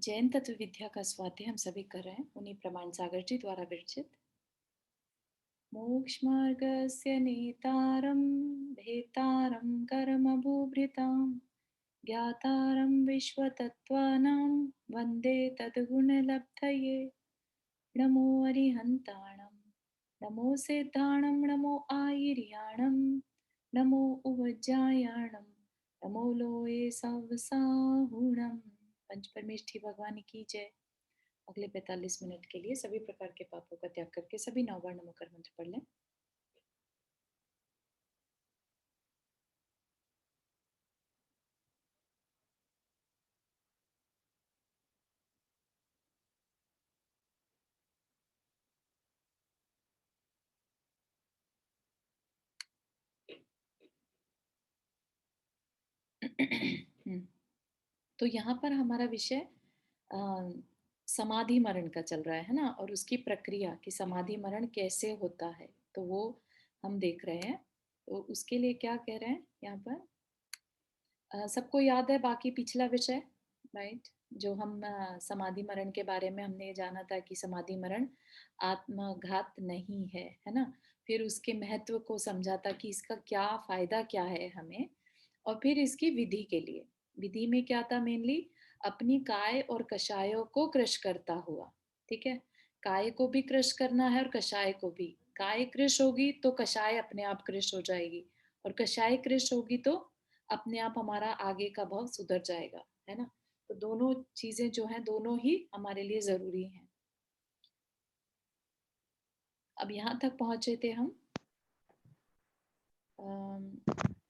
जैन तत्व विद्या का स्वाध्याय हम सभी कर रहे हैं उन्हीं प्रमाण सागर जी द्वारा विरचित। मोक्षमार्गस्य नेतारं भेतारं कर्मभूभृतां ज्ञातारं विश्वतत्त्वानां वन्दे तद्गुणलब्धये। नमो अरिहन्ताणं नमो सिद्धाणं नमो आयर्याणं नमो उवज्जायाणं नमो लोये सवसाहुणं। पंच परमेष्ठी भगवान की जय। अगले 45 मिनट के लिए सभी प्रकार के पापों का त्याग करके सभी 9 बार नमो कर मंत्र पढ़ लें। तो यहाँ पर हमारा विषय समाधि मरण का चल रहा है ना, और उसकी प्रक्रिया कि समाधि मरण कैसे होता है, तो वो हम देख रहे हैं। तो उसके लिए क्या कह रहे हैं यहाँ पर, सबको याद है बाकी पिछला विषय, राइट? जो हम समाधि मरण के बारे में हमने ये जाना था कि समाधि मरण आत्मघात नहीं है ना। फिर उसके महत्व को समझा था कि इसका क्या फायदा क्या है हमें, और फिर इसकी विधि के लिए, विधि में क्या था मेनली, अपनी काय और कषायों को क्रश करता हुआ। ठीक है, काय को भी क्रश करना है और कषाय को भी। काय क्रश होगी तो कषाय अपने आप क्रश हो जाएगी, और कषाय क्रश होगी तो अपने आप हमारा आगे का भाव सुधर जाएगा, है ना। तो दोनों चीजें जो हैं दोनों ही हमारे लिए जरूरी हैं। अब यहाँ तक पहुंचे थे हम,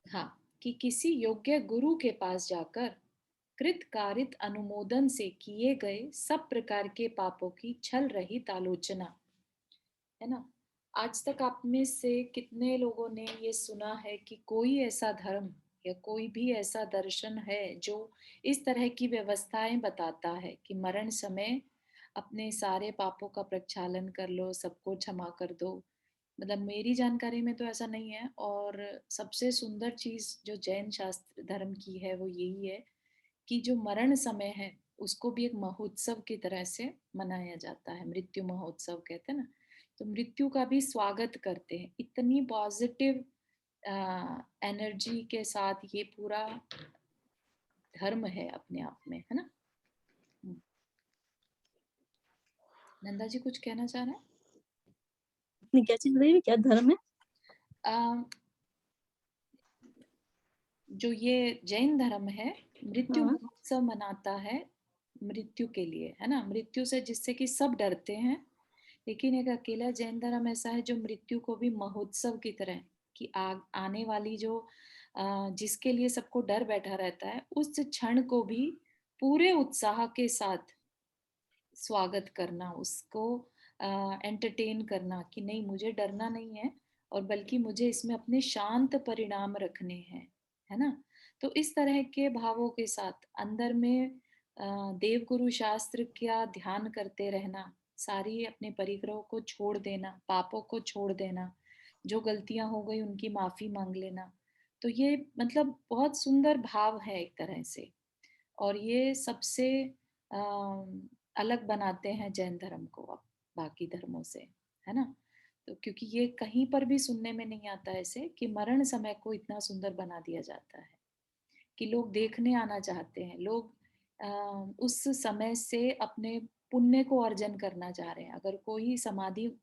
हाँ, कि किसी योग्य गुरु के पास जाकर कृत कारित अनुमोदन से किए गए सब प्रकार के पापों की छल रहित आलोचना, है ना। आज तक आप में से कितने लोगों ने ये सुना है कि कोई ऐसा धर्म या कोई भी ऐसा दर्शन है जो इस तरह की व्यवस्थाएं बताता है कि मरण समय अपने सारे पापों का प्रक्षालन कर लो, सबको क्षमा कर दो। मतलब मेरी जानकारी में तो ऐसा नहीं है। और सबसे सुंदर चीज जो जैन शास्त्र धर्म की है वो यही है कि जो मरण समय है उसको भी एक महोत्सव की तरह से मनाया जाता है। मृत्यु महोत्सव कहते हैं ना। तो मृत्यु का भी स्वागत करते हैं, इतनी पॉजिटिव एनर्जी के साथ ये पूरा धर्म है अपने आप में, है ना। नंदा जी कुछ कहना चाह रहे हैं? आपने क्या चीज बताई, क्या धर्म है? जो ये जैन धर्म है मृत्यु हाँ। महोत्सव मनाता है मृत्यु के लिए, है ना। मृत्यु से जिससे कि सब डरते हैं, लेकिन एक अकेला जैन धर्म ऐसा है जो मृत्यु को भी महोत्सव की तरह, कि आने वाली जो जिसके लिए सबको डर बैठा रहता है उस क्षण को भी पूरे उत्साह के साथ स्वागत करना, उसको एंटरटेन करना कि नहीं मुझे डरना नहीं है, और बल्कि मुझे इसमें अपने शांत परिणाम रखने हैं, है ना। तो इस तरह के भावों के साथ अंदर में देवगुरु शास्त्र का ध्यान करते रहना, सारी अपने परिग्रहों को छोड़ देना, पापों को छोड़ देना, जो गलतियां हो गई उनकी माफी मांग लेना। तो ये मतलब बहुत सुंदर भाव है एक तरह से, और ये सबसे अलग बनाते हैं जैन धर्म को अब बाकी धर्मों से, है ना। तो क्योंकि ये कहीं पर भी सुनने में नहीं आता ऐसे कि मरण समय को इतना सुंदर बना दिया जाता है कि लोग देखने आना चाहते हैं, लोग उस समय से अपने पुण्य को अर्जन करना चाह रहे हैं। अगर कोई समाधि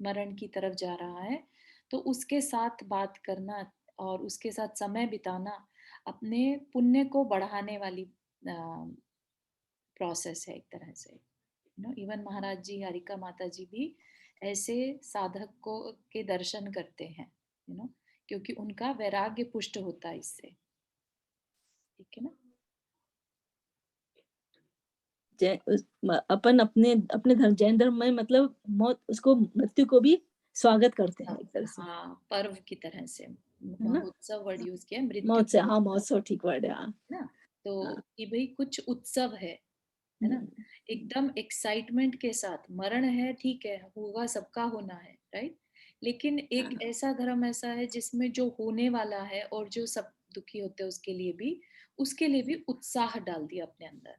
मरण की तरफ जा रहा है तो उसके साथ बात करना और उसके साथ समय बिताना अपने पुण्य को बढ़ाने वाली प्रोसेस है एक तरह से। इवन महाराज जी, हरिका माता जी भी ऐसे साधक को के दर्शन करते हैं, क्योंकि उनका वैराग्य पुष्ट होता है इससे। ठीक है ना। अपन अपने अपने धर्म जैन धर्म में मतलब मौत, उसको मृत्यु को भी स्वागत करते हैं एक तरह से, हाँ, पर्व की तरह से। है ना। महोत्सव वर्ड यूज किया, मृत्यु मौत से, को, हाँ, महोत्सव ठीक वर्ड है, हाँ। ना। तो हाँ। कि भाई कुछ उत्सव है ना, एकदम एक्साइटमेंट के साथ। मरण है, ठीक है, होगा, सबका होना है, राइट। लेकिन एक हाँ। ऐसा धर्म ऐसा है जिसमें जो होने वाला है और जो सब दुखी होते हैं उसके लिए भी उत्साह डाल दिया अपने अंदर,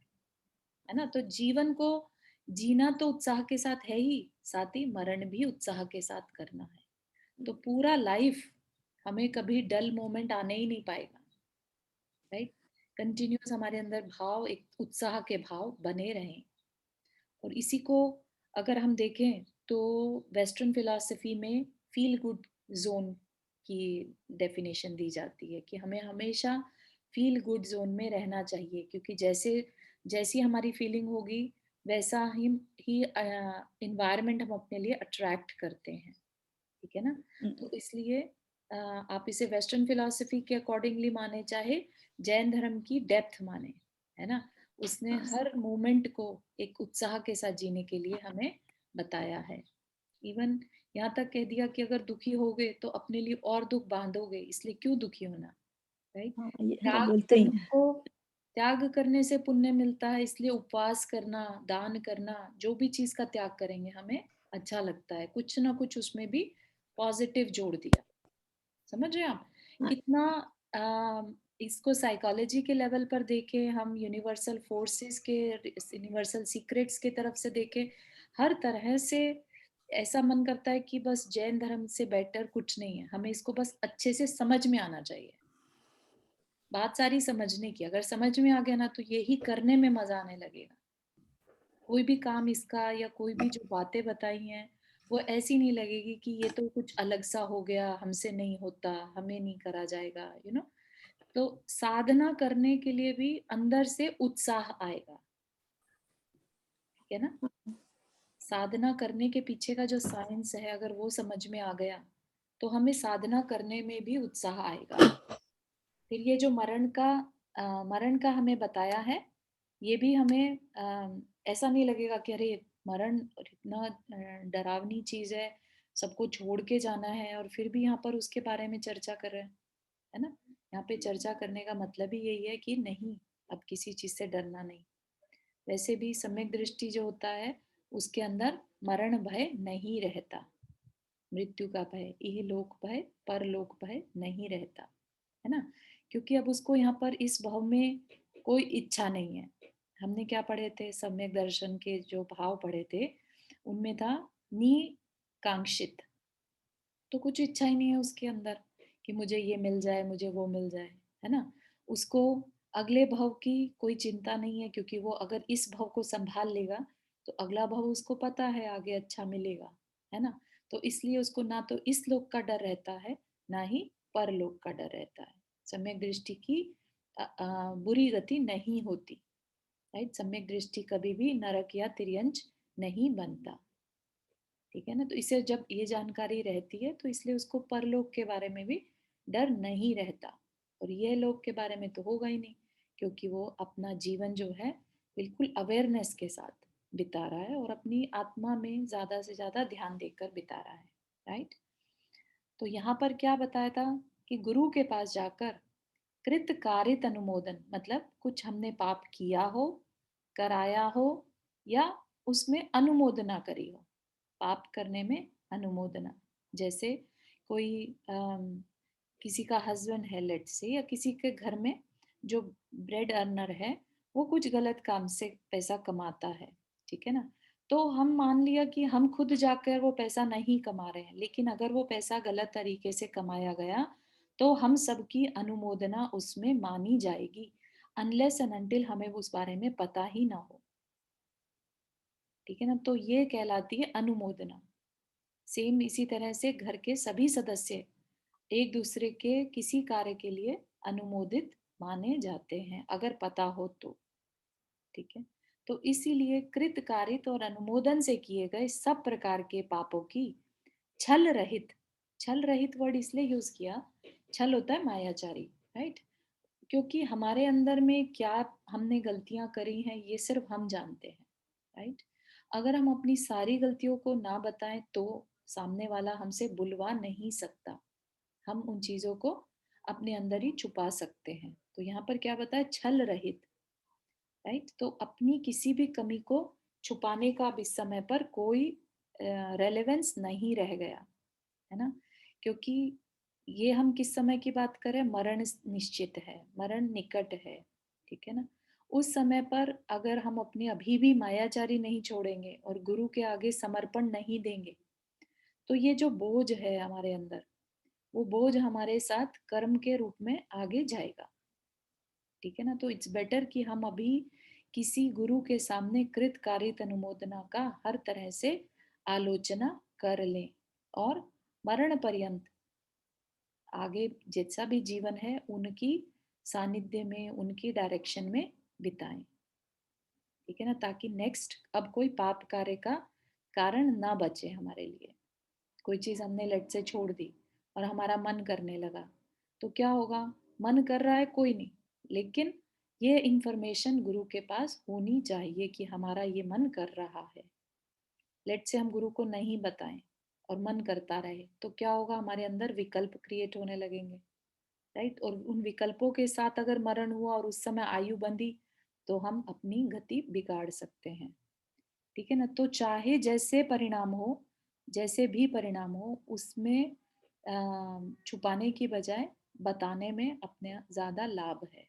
है ना। तो जीवन को जीना तो उत्साह के साथ है ही, साथ ही मरण भी उत्साह के साथ करना है। तो पूरा लाइफ हमें कभी डल मोमेंट आने ही नहीं पाएगा, राइट। कंटिन्यूस हमारे अंदर भाव, एक उत्साह के भाव बने रहें। और इसी को अगर हम देखें तो वेस्टर्न फिलॉसफी में फील गुड जोन की डेफिनेशन दी जाती है कि हमें हमेशा फील गुड जोन में रहना चाहिए, क्योंकि जैसे जैसी हमारी फीलिंग होगी वैसा ही इन्वायरमेंट हम अपने लिए अट्रैक्ट करते हैं, ठीक है ना। तो इसलिए आप इसे वेस्टर्न फिलॉसफी के अकॉर्डिंगली माने चाहे जैन धर्म की डेप्थ माने, है ना, उसने हर मोमेंट को एक उत्साह के साथ जीने के लिए हमें बताया है। इवन यहाँ तक कह दिया कि अगर दुखी हो गए तो अपने लिए और दुख बांधोगे, इसलिए क्यों दुखी होना, राइट। हाँ, ये हाँ त्याग बोलते ही करने हैं। को त्याग करने से पुण्य मिलता है, इसलिए उपवास करना, दान करना, जो भी चीज का त्याग करेंगे हमें अच्छा लगता है, कुछ ना कुछ उसमें भी पॉजिटिव जोड़ दिया। समझ रहे हैं आप हाँ, कितना इसको साइकोलॉजी के लेवल पर देखें, हम यूनिवर्सल फोर्सेस के, यूनिवर्सल सीक्रेट्स की तरफ से देखें, हर तरह से ऐसा मन करता है कि बस जैन धर्म से बेटर कुछ नहीं है, हमें इसको बस अच्छे से समझ में आना चाहिए। बात सारी समझने की, अगर समझ में आ गया ना तो यही करने में मजा आने लगेगा। कोई भी काम इसका या कोई भी जो बातें बताई हैं वो ऐसी नहीं लगेगी कि ये तो कुछ अलग सा हो गया, हमसे नहीं होता, हमें नहीं करा जाएगा, तो साधना करने के लिए भी अंदर से उत्साह आएगा, ठीक है ना। साधना करने के पीछे का जो साइंस है अगर वो समझ में आ गया तो हमें साधना करने में भी उत्साह आएगा। फिर ये जो मरण का हमें बताया है, ये भी हमें ऐसा नहीं लगेगा कि अरे मरण इतना डरावनी चीज है, सबको छोड़ के जाना है और फिर भी यहाँ पर उसके बारे में चर्चा कर रहे हैं, है ना। यहाँ पे चर्चा करने का मतलब ही यही है कि नहीं, अब किसी चीज से डरना नहीं। वैसे भी सम्यक दृष्टि जो होता है उसके अंदर मरण भय नहीं रहता, मृत्यु का भय, इहलोक भय परलोक भय नहीं रहता, है ना। क्योंकि अब उसको यहाँ पर इस भाव में कोई इच्छा नहीं है। हमने क्या पढ़े थे, सम्यक दर्शन के जो भाव पढ़े थे उनमें था निकांक्षित, तो कुछ इच्छा ही नहीं है उसके अंदर कि मुझे ये मिल जाए, मुझे वो मिल जाए, है ना। उसको अगले भव की कोई चिंता नहीं है, क्योंकि वो अगर इस भव को संभाल लेगा तो अगला भव उसको पता है आगे अच्छा मिलेगा, है ना। तो इसलिए उसको ना तो इस लोक का डर रहता है ना ही परलोक का डर रहता है। सम्यक दृष्टि की बुरी गति नहीं होती, राइट। सम्यक दृष्टि कभी भी नरक या तिर्यंच नहीं बनता, ठीक है ना। तो इसे जब ये जानकारी रहती है तो इसलिए उसको परलोक के बारे में भी डर नहीं रहता, और ये लोक के बारे में तो होगा ही नहीं, क्योंकि वो अपना जीवन जो है बिल्कुल अवेयरनेस के साथ बिता रहा है और अपनी आत्मा में ज्यादा से ज्यादा ध्यान देकर बिता रहा है, राइट। तो यहाँ पर क्या बताया था कि गुरु के पास जाकर कृत कारित अनुमोदन, मतलब कुछ हमने पाप किया हो, कराया हो, या उसमें अनुमोदना करी हो। पाप करने में अनुमोदना, जैसे कोई किसी का हस्बैंड है लेट से, या किसी के घर में जो ब्रेड अर्नर है वो कुछ गलत काम से पैसा कमाता है, ठीक है ना। तो हम मान लिया कि हम खुद जाकर वो पैसा नहीं कमा रहे हैं, लेकिन अगर वो पैसा गलत तरीके से कमाया गया तो हम सबकी अनुमोदना उसमें मानी जाएगी, अनलेस एंड अनटिल हमें उस बारे में पता ही ना हो, ठीक है ना। तो ये कहलाती है अनुमोदना। सेम इसी तरह से घर के सभी सदस्य एक दूसरे के किसी कार्य के लिए अनुमोदित माने जाते हैं अगर पता हो तो, ठीक है। तो इसीलिए कृत कारित और अनुमोदन से किए गए सब प्रकार के पापों की छल रहित, छल रहित वर्ड इसलिए यूज किया, छल होता है मायाचारी, राइट। क्योंकि हमारे अंदर में क्या हमने गलतियां करी हैं ये सिर्फ हम जानते हैं, राइट। अगर हम अपनी सारी गलतियों को ना बताएं तो सामने वाला हमसे बुलवा नहीं सकता, हम उन चीजों को अपने अंदर ही छुपा सकते हैं। तो यहाँ पर क्या बताया, छल रहित, राइट। तो अपनी किसी भी कमी को छुपाने का अब इस समय पर कोई रेलेवेंस नहीं रह गया, है ना। क्योंकि ये हम किस समय की बात करें, मरण निश्चित है, मरण निकट है, ठीक है ना। उस समय पर अगर हम अपनी अभी भी मायाचारी नहीं छोड़ेंगे और गुरु के आगे समर्पण नहीं देंगे, तो ये जो बोझ है हमारे अंदर, वो बोझ हमारे साथ कर्म के रूप में आगे जाएगा। ठीक है ना? तो इट्स बेटर कि हम अभी किसी गुरु के सामने कृत कारित अनुमोदना का हर तरह से आलोचना कर लें और मरण पर्यंत आगे जैसा भी जीवन है उनकी सानिध्य में, उनकी डायरेक्शन में बिताएं। ठीक है ना? ताकि नेक्स्ट अब कोई पाप कार्य का कारण ना बचे हमारे लिए। कोई चीज हमने लट से छोड़ दी और हमारा मन करने लगा, तो क्या होगा? मन कर रहा है कोई नहीं, लेकिन ये इंफॉर्मेशन गुरु के पास होनी चाहिए कि हमारा ये मन कर रहा है। लेट से हम गुरु को नहीं बताएं और मन करता रहे, तो क्या होगा? हमारे अंदर विकल्प क्रिएट होने लगेंगे, राइट? और उन विकल्पों के साथ अगर मरण हुआ और उस समय आयु बंधी, तो हम अपनी गति बिगाड़ सकते हैं। ठीक है ना? तो चाहे जैसे परिणाम हो, जैसे भी परिणाम हो, उसमें छुपाने की बजाय बताने में अपने ज़्यादा लाभ है।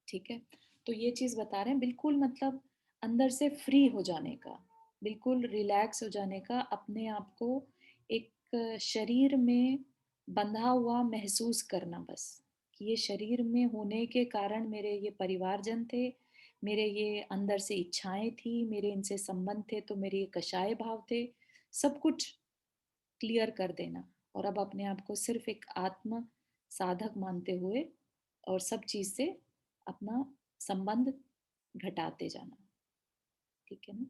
ठीक है? तो ये चीज़ बता रहे हैं, बिल्कुल मतलब अंदर से फ्री हो जाने का, बिल्कुल रिलैक्स हो जाने का, अपने आप को एक शरीर में बंधा हुआ महसूस करना बस, कि ये शरीर में होने के कारण मेरे ये परिवारजन थे, मेरे ये अंदर से इच्छाएं थी, मेरे इनसे संबंध थे, तो मेरे ये कषाय भाव थे, सब कुछ क्लियर कर देना और अब अपने आप को सिर्फ एक आत्म साधक मानते हुए और सब चीज से अपना संबंध घटाते जाना। ठीक है ना?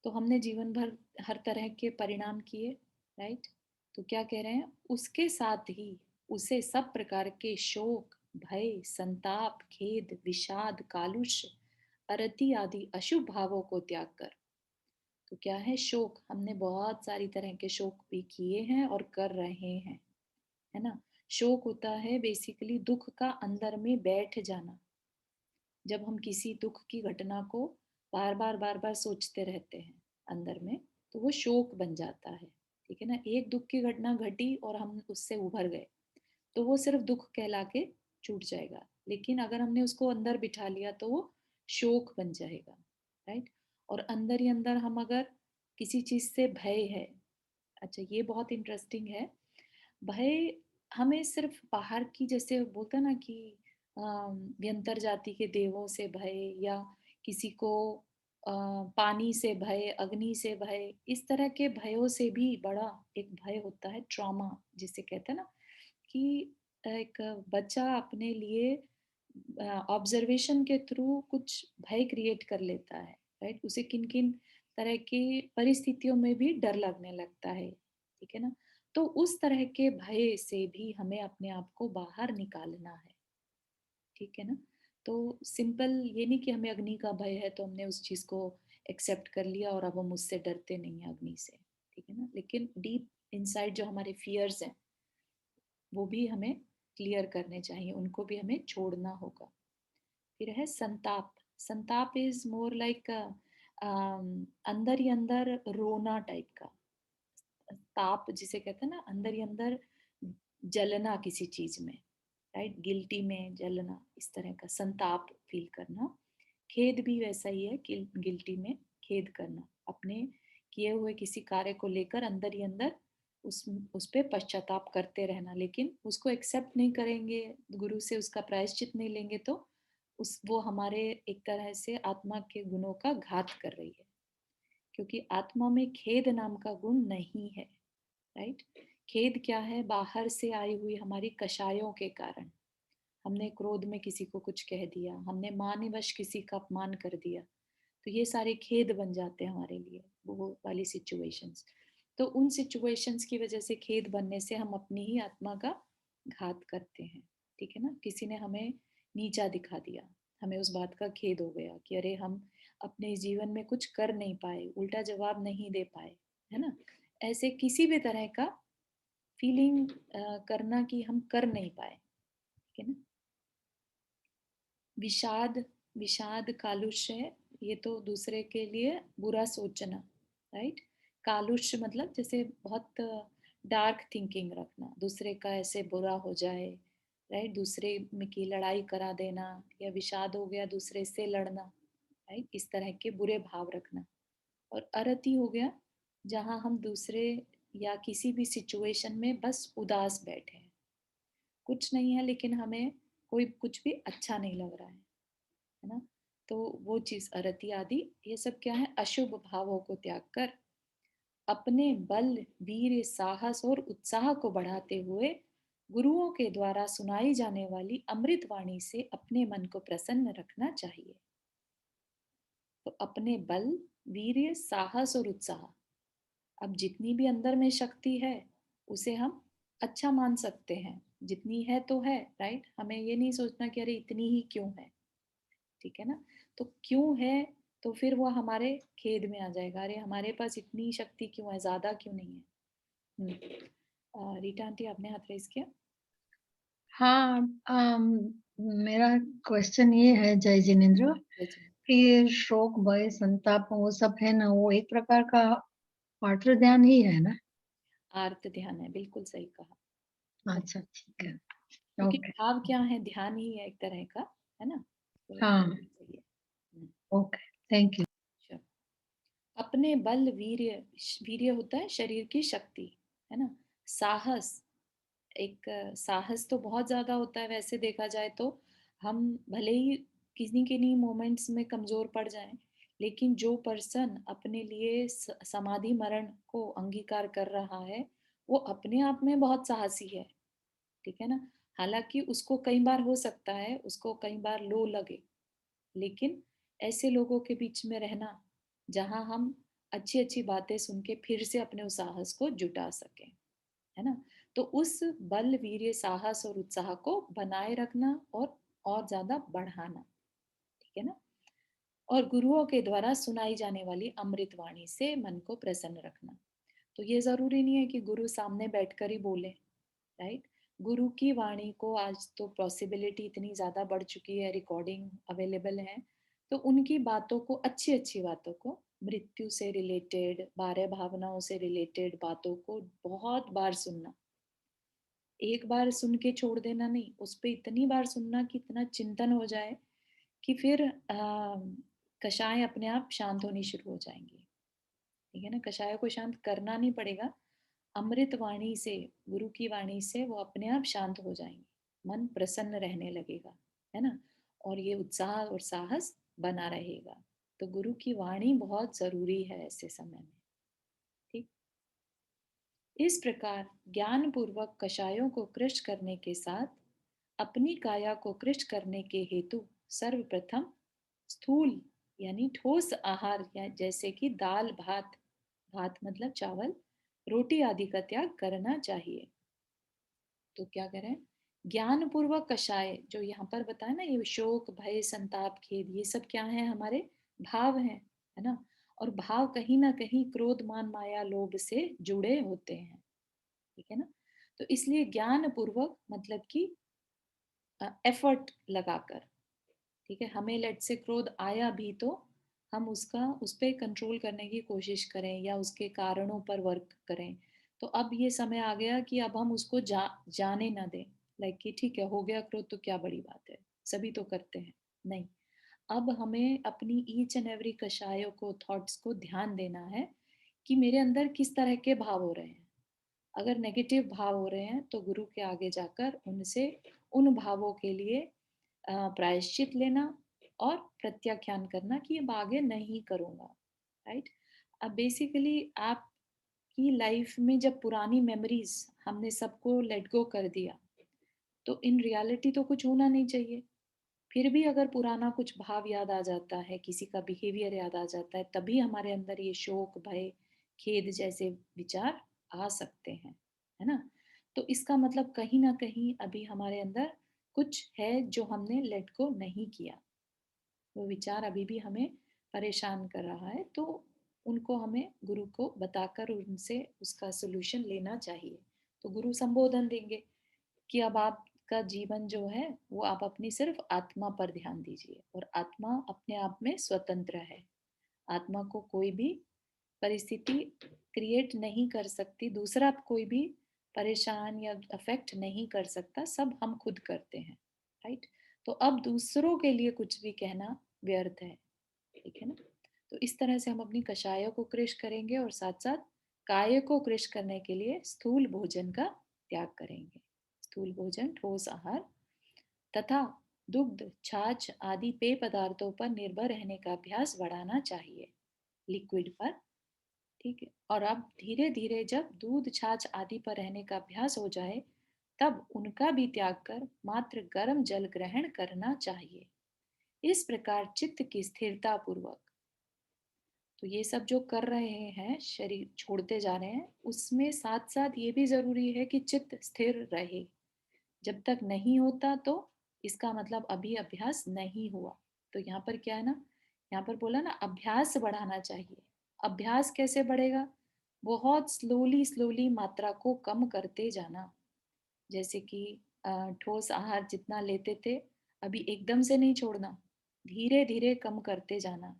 तो हमने जीवन भर हर तरह के परिणाम किए, राइट? तो क्या कह रहे हैं? उसके साथ ही उसे सब प्रकार के शोक, भय, संताप, खेद, विषाद, कालुष्य, अरति आदि अशुभ भावों को त्याग कर। तो क्या है शोक? हमने बहुत सारी तरह के शोक भी किए हैं और कर रहे हैं, है ना? शोक होता है बेसिकली दुख का अंदर में बैठ जाना। जब हम किसी दुख की घटना को बार बार सोचते रहते हैं अंदर में, तो वो शोक बन जाता है। ठीक है ना? एक दुख की घटना घटी और हम उससे उभर गए, तो वो सिर्फ दुख कहला के छूट जाएगा। लेकिन अगर हमने उसको अंदर बिठा लिया तो वो शोक बन जाएगा, राइट? और अंदर ही अंदर हम अगर किसी चीज से भय है, अच्छा ये बहुत इंटरेस्टिंग है। भय हमें सिर्फ बाहर की, जैसे बोलते हैं ना कि व्यंतर जाति के देवों से भय, या किसी को पानी से भय, अग्नि से भय, इस तरह के भयों से भी बड़ा एक भय होता है ट्रॉमा, जिसे कहते हैं ना कि एक बच्चा अपने लिए ऑब्जर्वेशन के थ्रू कुछ भय क्रिएट कर लेता है, राइट? उसे किन किन तरह की परिस्थितियों में भी डर लगने लगता है। ठीक है ना? तो उस तरह के भय से भी हमें अपने आप को बाहर निकालना है। ठीक है ना? तो सिंपल ये नहीं कि हमें अग्नि का भय है तो हमने उस चीज को एक्सेप्ट कर लिया और अब हम उससे डरते नहीं हैं अग्नि से। ठीक है ना? लेकिन डीप इनसाइड जो हमारे फियर्स हैं, वो भी हमें क्लियर करने चाहिए, उनको भी हमें छोड़ना होगा। फिर है संताप। संताप इज मोर लाइक अंदर ही अंदर रोना टाइप का। ताप जिसे कहते हैं ना, अंदर ही अंदर जलना किसी चीज में, राइट? गिल्टी में जलना, इस तरह का संताप फील करना। खेद भी वैसा ही है कि गिल्टी में खेद करना, अपने किए हुए किसी कार्य को लेकर अंदर ही अंदर उस पे पश्चाताप करते रहना, लेकिन उसको एक्सेप्ट नहीं करेंगे, गुरु से उसका प्रायश्चित नहीं लेंगे, तो उस वो हमारे एक तरह से आत्मा के गुणों का घात कर रही है, क्योंकि आत्मा में खेद नाम का गुण नहीं है, राइट? खेद क्या है? बाहर से आई हुई हमारी कषायों के कारण, हमने क्रोध में किसी को कुछ कह दिया, हमने मानवश किसी का अपमान कर दिया, तो ये सारे खेद बन जाते हैं हमारे लिए, वो वाली सिचुएशंस। तो उन सिचुएशंस की वजह से खेद बनने से हम अपनी ही आत्मा का घात करते हैं। ठीक है ना? किसी ने हमें नीचा दिखा दिया, हमें उस बात का खेद हो गया कि अरे हम अपने जीवन में कुछ कर नहीं पाए, उल्टा जवाब नहीं दे पाए, है ना? ऐसे किसी भी तरह का फीलिंग करना कि हम कर नहीं पाए। ठीक है ना? विषाद, विषाद कालुष्य है, ये तो दूसरे के लिए बुरा सोचना, राइट? कालुष्य मतलब जैसे बहुत डार्क थिंकिंग रखना, दूसरे का ऐसे बुरा हो जाए, राइट, दूसरे में की लड़ाई करा देना, या विषाद हो गया दूसरे से लड़ना, राइट, इस तरह के बुरे भाव रखना। और अरति हो गया जहाँ हम दूसरे या किसी भी सिचुएशन में बस उदास बैठे हैं, कुछ नहीं है लेकिन हमें कोई कुछ भी अच्छा नहीं लग रहा है ना, तो वो चीज अरति आदि, ये सब क्या है, अशुभ भावों को त्याग कर अपने बल, वीर, साहस और उत्साह को बढ़ाते हुए गुरुओं के द्वारा सुनाई जाने वाली अमृत वाणी से अपने मन को प्रसन्न रखना चाहिए। तो अपने बल, वीर्य, साहस और उत्साह, अब जितनी भी अंदर में शक्ति है उसे हम अच्छा मान सकते हैं, जितनी है तो है, राइट, हमें ये नहीं सोचना कि अरे इतनी ही क्यों है, ठीक है ना। तो क्यों है, तो फिर वो हमारे खेद में आ जाएगा, अरे हमारे पास इतनी शक्ति क्यों है, ज्यादा क्यों नहीं है। रीटा आंटी आपने हाथ रेस किया। हाँ, मेरा क्वेश्चन ये है जय जिनेन्द्र, जय जिनेन्द्र। कि शोक, भय, संताप वो सब है ना, वो एक प्रकार का पार्टव ध्यान ही है ना? आर्त ध्यान है, बिल्कुल सही कहा। अच्छा, ठीक है, क्योंकि ओके। भाव क्या है, ध्यान ही है एक तरह का, है ना, तो हाँ, सही है। हम्म, ओके, थैंक यू। चलो। अपने बल, वीर्य, वीर्य होता है शरीर की शक्ति, है ना। साहस, एक साहस तो बहुत ज्यादा होता है वैसे देखा जाए तो, हम भले ही किसी के नहीं मोमेंट्स में कमजोर पड़ जाएं, लेकिन जो पर्सन अपने लिए समाधि मरण को अंगीकार कर रहा है वो अपने आप में बहुत साहसी है, ठीक है ना। हालांकि उसको कई बार हो सकता है, उसको कई बार लो लगे, लेकिन ऐसे लोगों के बीच में रहना जहां हम अच्छी अच्छी बातें सुन के फिर से अपने उस साहस को जुटा सकें, है ना। तो उस बल, वीर्य, साहस और उत्साह को बनाए रखना और ज्यादा बढ़ाना, ठीक है ना। और गुरुओं के द्वारा सुनाई जाने वाली अमृत वाणी से मन को प्रसन्न रखना। तो ये जरूरी नहीं है कि गुरु सामने बैठकर ही बोले, राइट। गुरु की वाणी को आज तो पॉसिबिलिटी इतनी ज्यादा बढ़ चुकी है, रिकॉर्डिंग अवेलेबल है, तो उनकी बातों को, अच्छी अच्छी बातों को, मृत्यु से रिलेटेड, 12 भावनाओं से रिलेटेड बातों को बहुत बार सुनना। एक बार सुन के छोड़ देना नहीं, उस पर इतनी बार सुनना कि इतना चिंतन हो जाए कि फिर कषाय अपने आप शांत होनी शुरू हो जाएंगी, ठीक है ना। कषाय को शांत करना नहीं पड़ेगा, अमृत वाणी से, गुरु की वाणी से वो अपने आप शांत हो जाएंगे, मन प्रसन्न रहने लगेगा, है ना। और ये उत्साह और साहस बना रहेगा। तो गुरु की वाणी बहुत जरूरी है ऐसे समय में, ठीक। इस प्रकार ज्ञान पूर्वक कषायों को कृष्ट करने के साथ अपनी काया को कृष्ट करने के हेतु सर्वप्रथम स्थूल यानी ठोस आहार, या जैसे कि दाल भात, भात मतलब चावल, रोटी आदि का त्याग करना चाहिए। तो क्या करें, ज्ञान पूर्वक कषाय जो यहाँ पर बताया ना, ये शोक, भय, संताप, खेद, ये सब क्या है, हमारे भाव हैं, है ना। और भाव कहीं ना कहीं क्रोध, मान, माया, लोभ से जुड़े होते हैं, ठीक है ना। तो इसलिए ज्ञान पूर्वक मतलब कि एफर्ट लगाकर, ठीक है, हमें लेट से क्रोध आया भी तो हम उस पर कंट्रोल करने की कोशिश करें या उसके कारणों पर वर्क करें। तो अब ये समय आ गया कि अब हम उसको जाने ना दें, लाइक कि ठीक है, हो गया क्रोध तो क्या बड़ी बात है, सभी तो करते हैं, नहीं। अब हमें अपनी ईच एंड एवरी कषायों को, थॉट्स को ध्यान देना है कि मेरे अंदर किस तरह के भाव हो रहे हैं। अगर नेगेटिव भाव हो रहे हैं तो गुरु के आगे जाकर उनसे उन भावों के लिए प्रायश्चित लेना और प्रत्याख्यान करना कि अब आगे नहीं करूंगा, राइट। अब बेसिकली आपकी लाइफ में जब पुरानी मेमोरीज हमने सबको लेट गो कर दिया, तो इन रियलिटी तो कुछ होना नहीं चाहिए। फिर भी अगर पुराना कुछ भाव याद आ जाता है, किसी का बिहेवियर याद आ जाता है, तभी हमारे अंदर ये शोक, भय, खेद जैसे विचार आ सकते हैं, है ना। तो इसका मतलब कहीं ना कहीं अभी हमारे अंदर कुछ है जो हमने लेट को नहीं किया, वो विचार अभी भी हमें परेशान कर रहा है, तो उनको हमें गुरु को बताकर उनसे उसका सोल्यूशन लेना चाहिए। तो गुरु संबोधन देंगे कि अब आपका जीवन जो है वो आप अपनी सिर्फ आत्मा पर ध्यान दीजिए, और आत्मा अपने आप में स्वतंत्र है। आत्मा को कोई भी परिस्थिति क्रिएट नहीं कर सकती, दूसरा कोई भी परेशान या अफेक्ट नहीं कर सकता, सब हम खुद करते हैं, राइट। तो अब दूसरों के लिए कुछ भी कहना व्यर्थ है, ठीक है ना। तो इस तरह से हम अपनी कषायों को कृश करेंगे और साथ साथ काय को कृश करने के लिए स्थूल भोजन का त्याग करेंगे। स्थूल भोजन, ठोस आहार तथा दुग्ध, छाछ आदि पेय पदार्थों पर निर्भर रहने का अभ्यास बढ़ाना चाहिए, लिक्विड पर, ठीक है। और अब धीरे धीरे जब दूध, छाछ आदि पर रहने का अभ्यास हो जाए तब उनका भी त्याग कर मात्र गर्म जल ग्रहण करना चाहिए। इस प्रकार चित्त की स्थिरता पूर्वक, तो ये सब जो कर रहे हैं, शरीर छोड़ते जा रहे हैं, उसमें साथ साथ ये भी जरूरी है कि चित्त स्थिर रहे। जब तक नहीं होता तो इसका मतलब अभी अभ्यास नहीं हुआ। तो यहाँ पर क्या है ना, यहाँ पर बोला ना अभ्यास बढ़ाना चाहिए। अभ्यास कैसे बढ़ेगा? बहुत स्लोली स्लोली मात्रा को कम करते जाना। जैसे कि ठोस आहार जितना लेते थे, अभी एकदम से नहीं छोड़ना, धीरे धीरे कम करते जाना।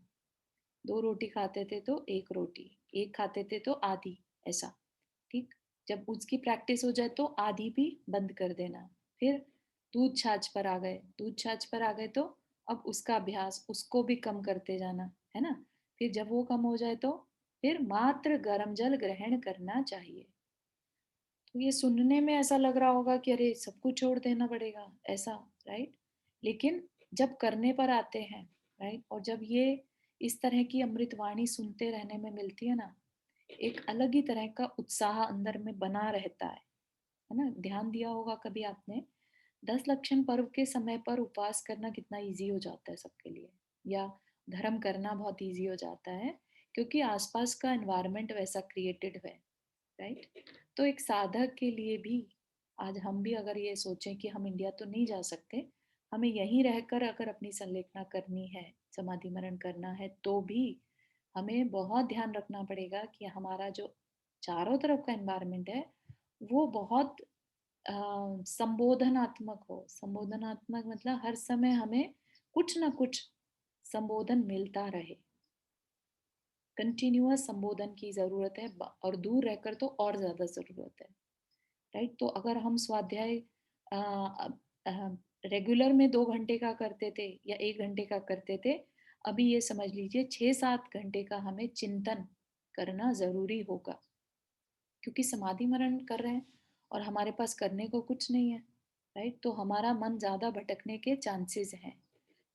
2 रोटी खाते थे तो 1 रोटी, एक खाते थे तो आधी, ऐसा, ठीक। जब उसकी प्रैक्टिस हो जाए तो आधी भी बंद कर देना। फिर दूध छाछ पर आ गए, दूध छाछ पर आ गए तो अब उसका अभ्यास, उसको भी कम करते जाना, है ना। फिर जब वो कम हो जाए तो फिर मात्र गर्म जल ग्रहण करना चाहिए। तो ये सुनने में ऐसा लग रहा होगा कि अरे सब कुछ छोड़ देना पड़ेगा, ऐसा, राइट। लेकिन जब करने पर आते हैं, राइट, और जब ये इस तरह की अमृतवाणी सुनते रहने में मिलती है ना, एक अलग ही तरह का उत्साह अंदर में बना रहता है ना। ध्यान दिया होगा कभी आपने, 10 लक्षण पर्व के समय पर उपवास करना कितना इजी हो जाता है सबके लिए, या धर्म करना बहुत इजी हो जाता है, क्योंकि आसपास का एनवायरनमेंट वैसा क्रिएटेड है, राइट। तो एक साधक के लिए भी, आज हम भी अगर ये सोचें कि हम इंडिया तो नहीं जा सकते, हमें यहीं रहकर अगर अपनी संलेखना करनी है, समाधि मरण करना है, तो भी हमें बहुत ध्यान रखना पड़ेगा कि हमारा जो चारों तरफ का एनवायरनमेंट है वो बहुत संबोधनात्मक हो। संबोधनात्मक मतलब हर समय हमें कुछ ना कुछ संबोधन मिलता रहे, कंटिन्यूअस संबोधन की जरूरत है, और दूर रहकर तो और ज्यादा जरूरत है, राइट। तो अगर हम स्वाध्याय रेगुलर में 2 घंटे का करते थे या 1 घंटे का करते थे, अभी ये समझ लीजिए 6-7 घंटे का हमें चिंतन करना जरूरी होगा, क्योंकि समाधि मरण कर रहे हैं और हमारे पास करने को कुछ नहीं है, राइट। तो हमारा मन ज्यादा भटकने के चांसेस हैं,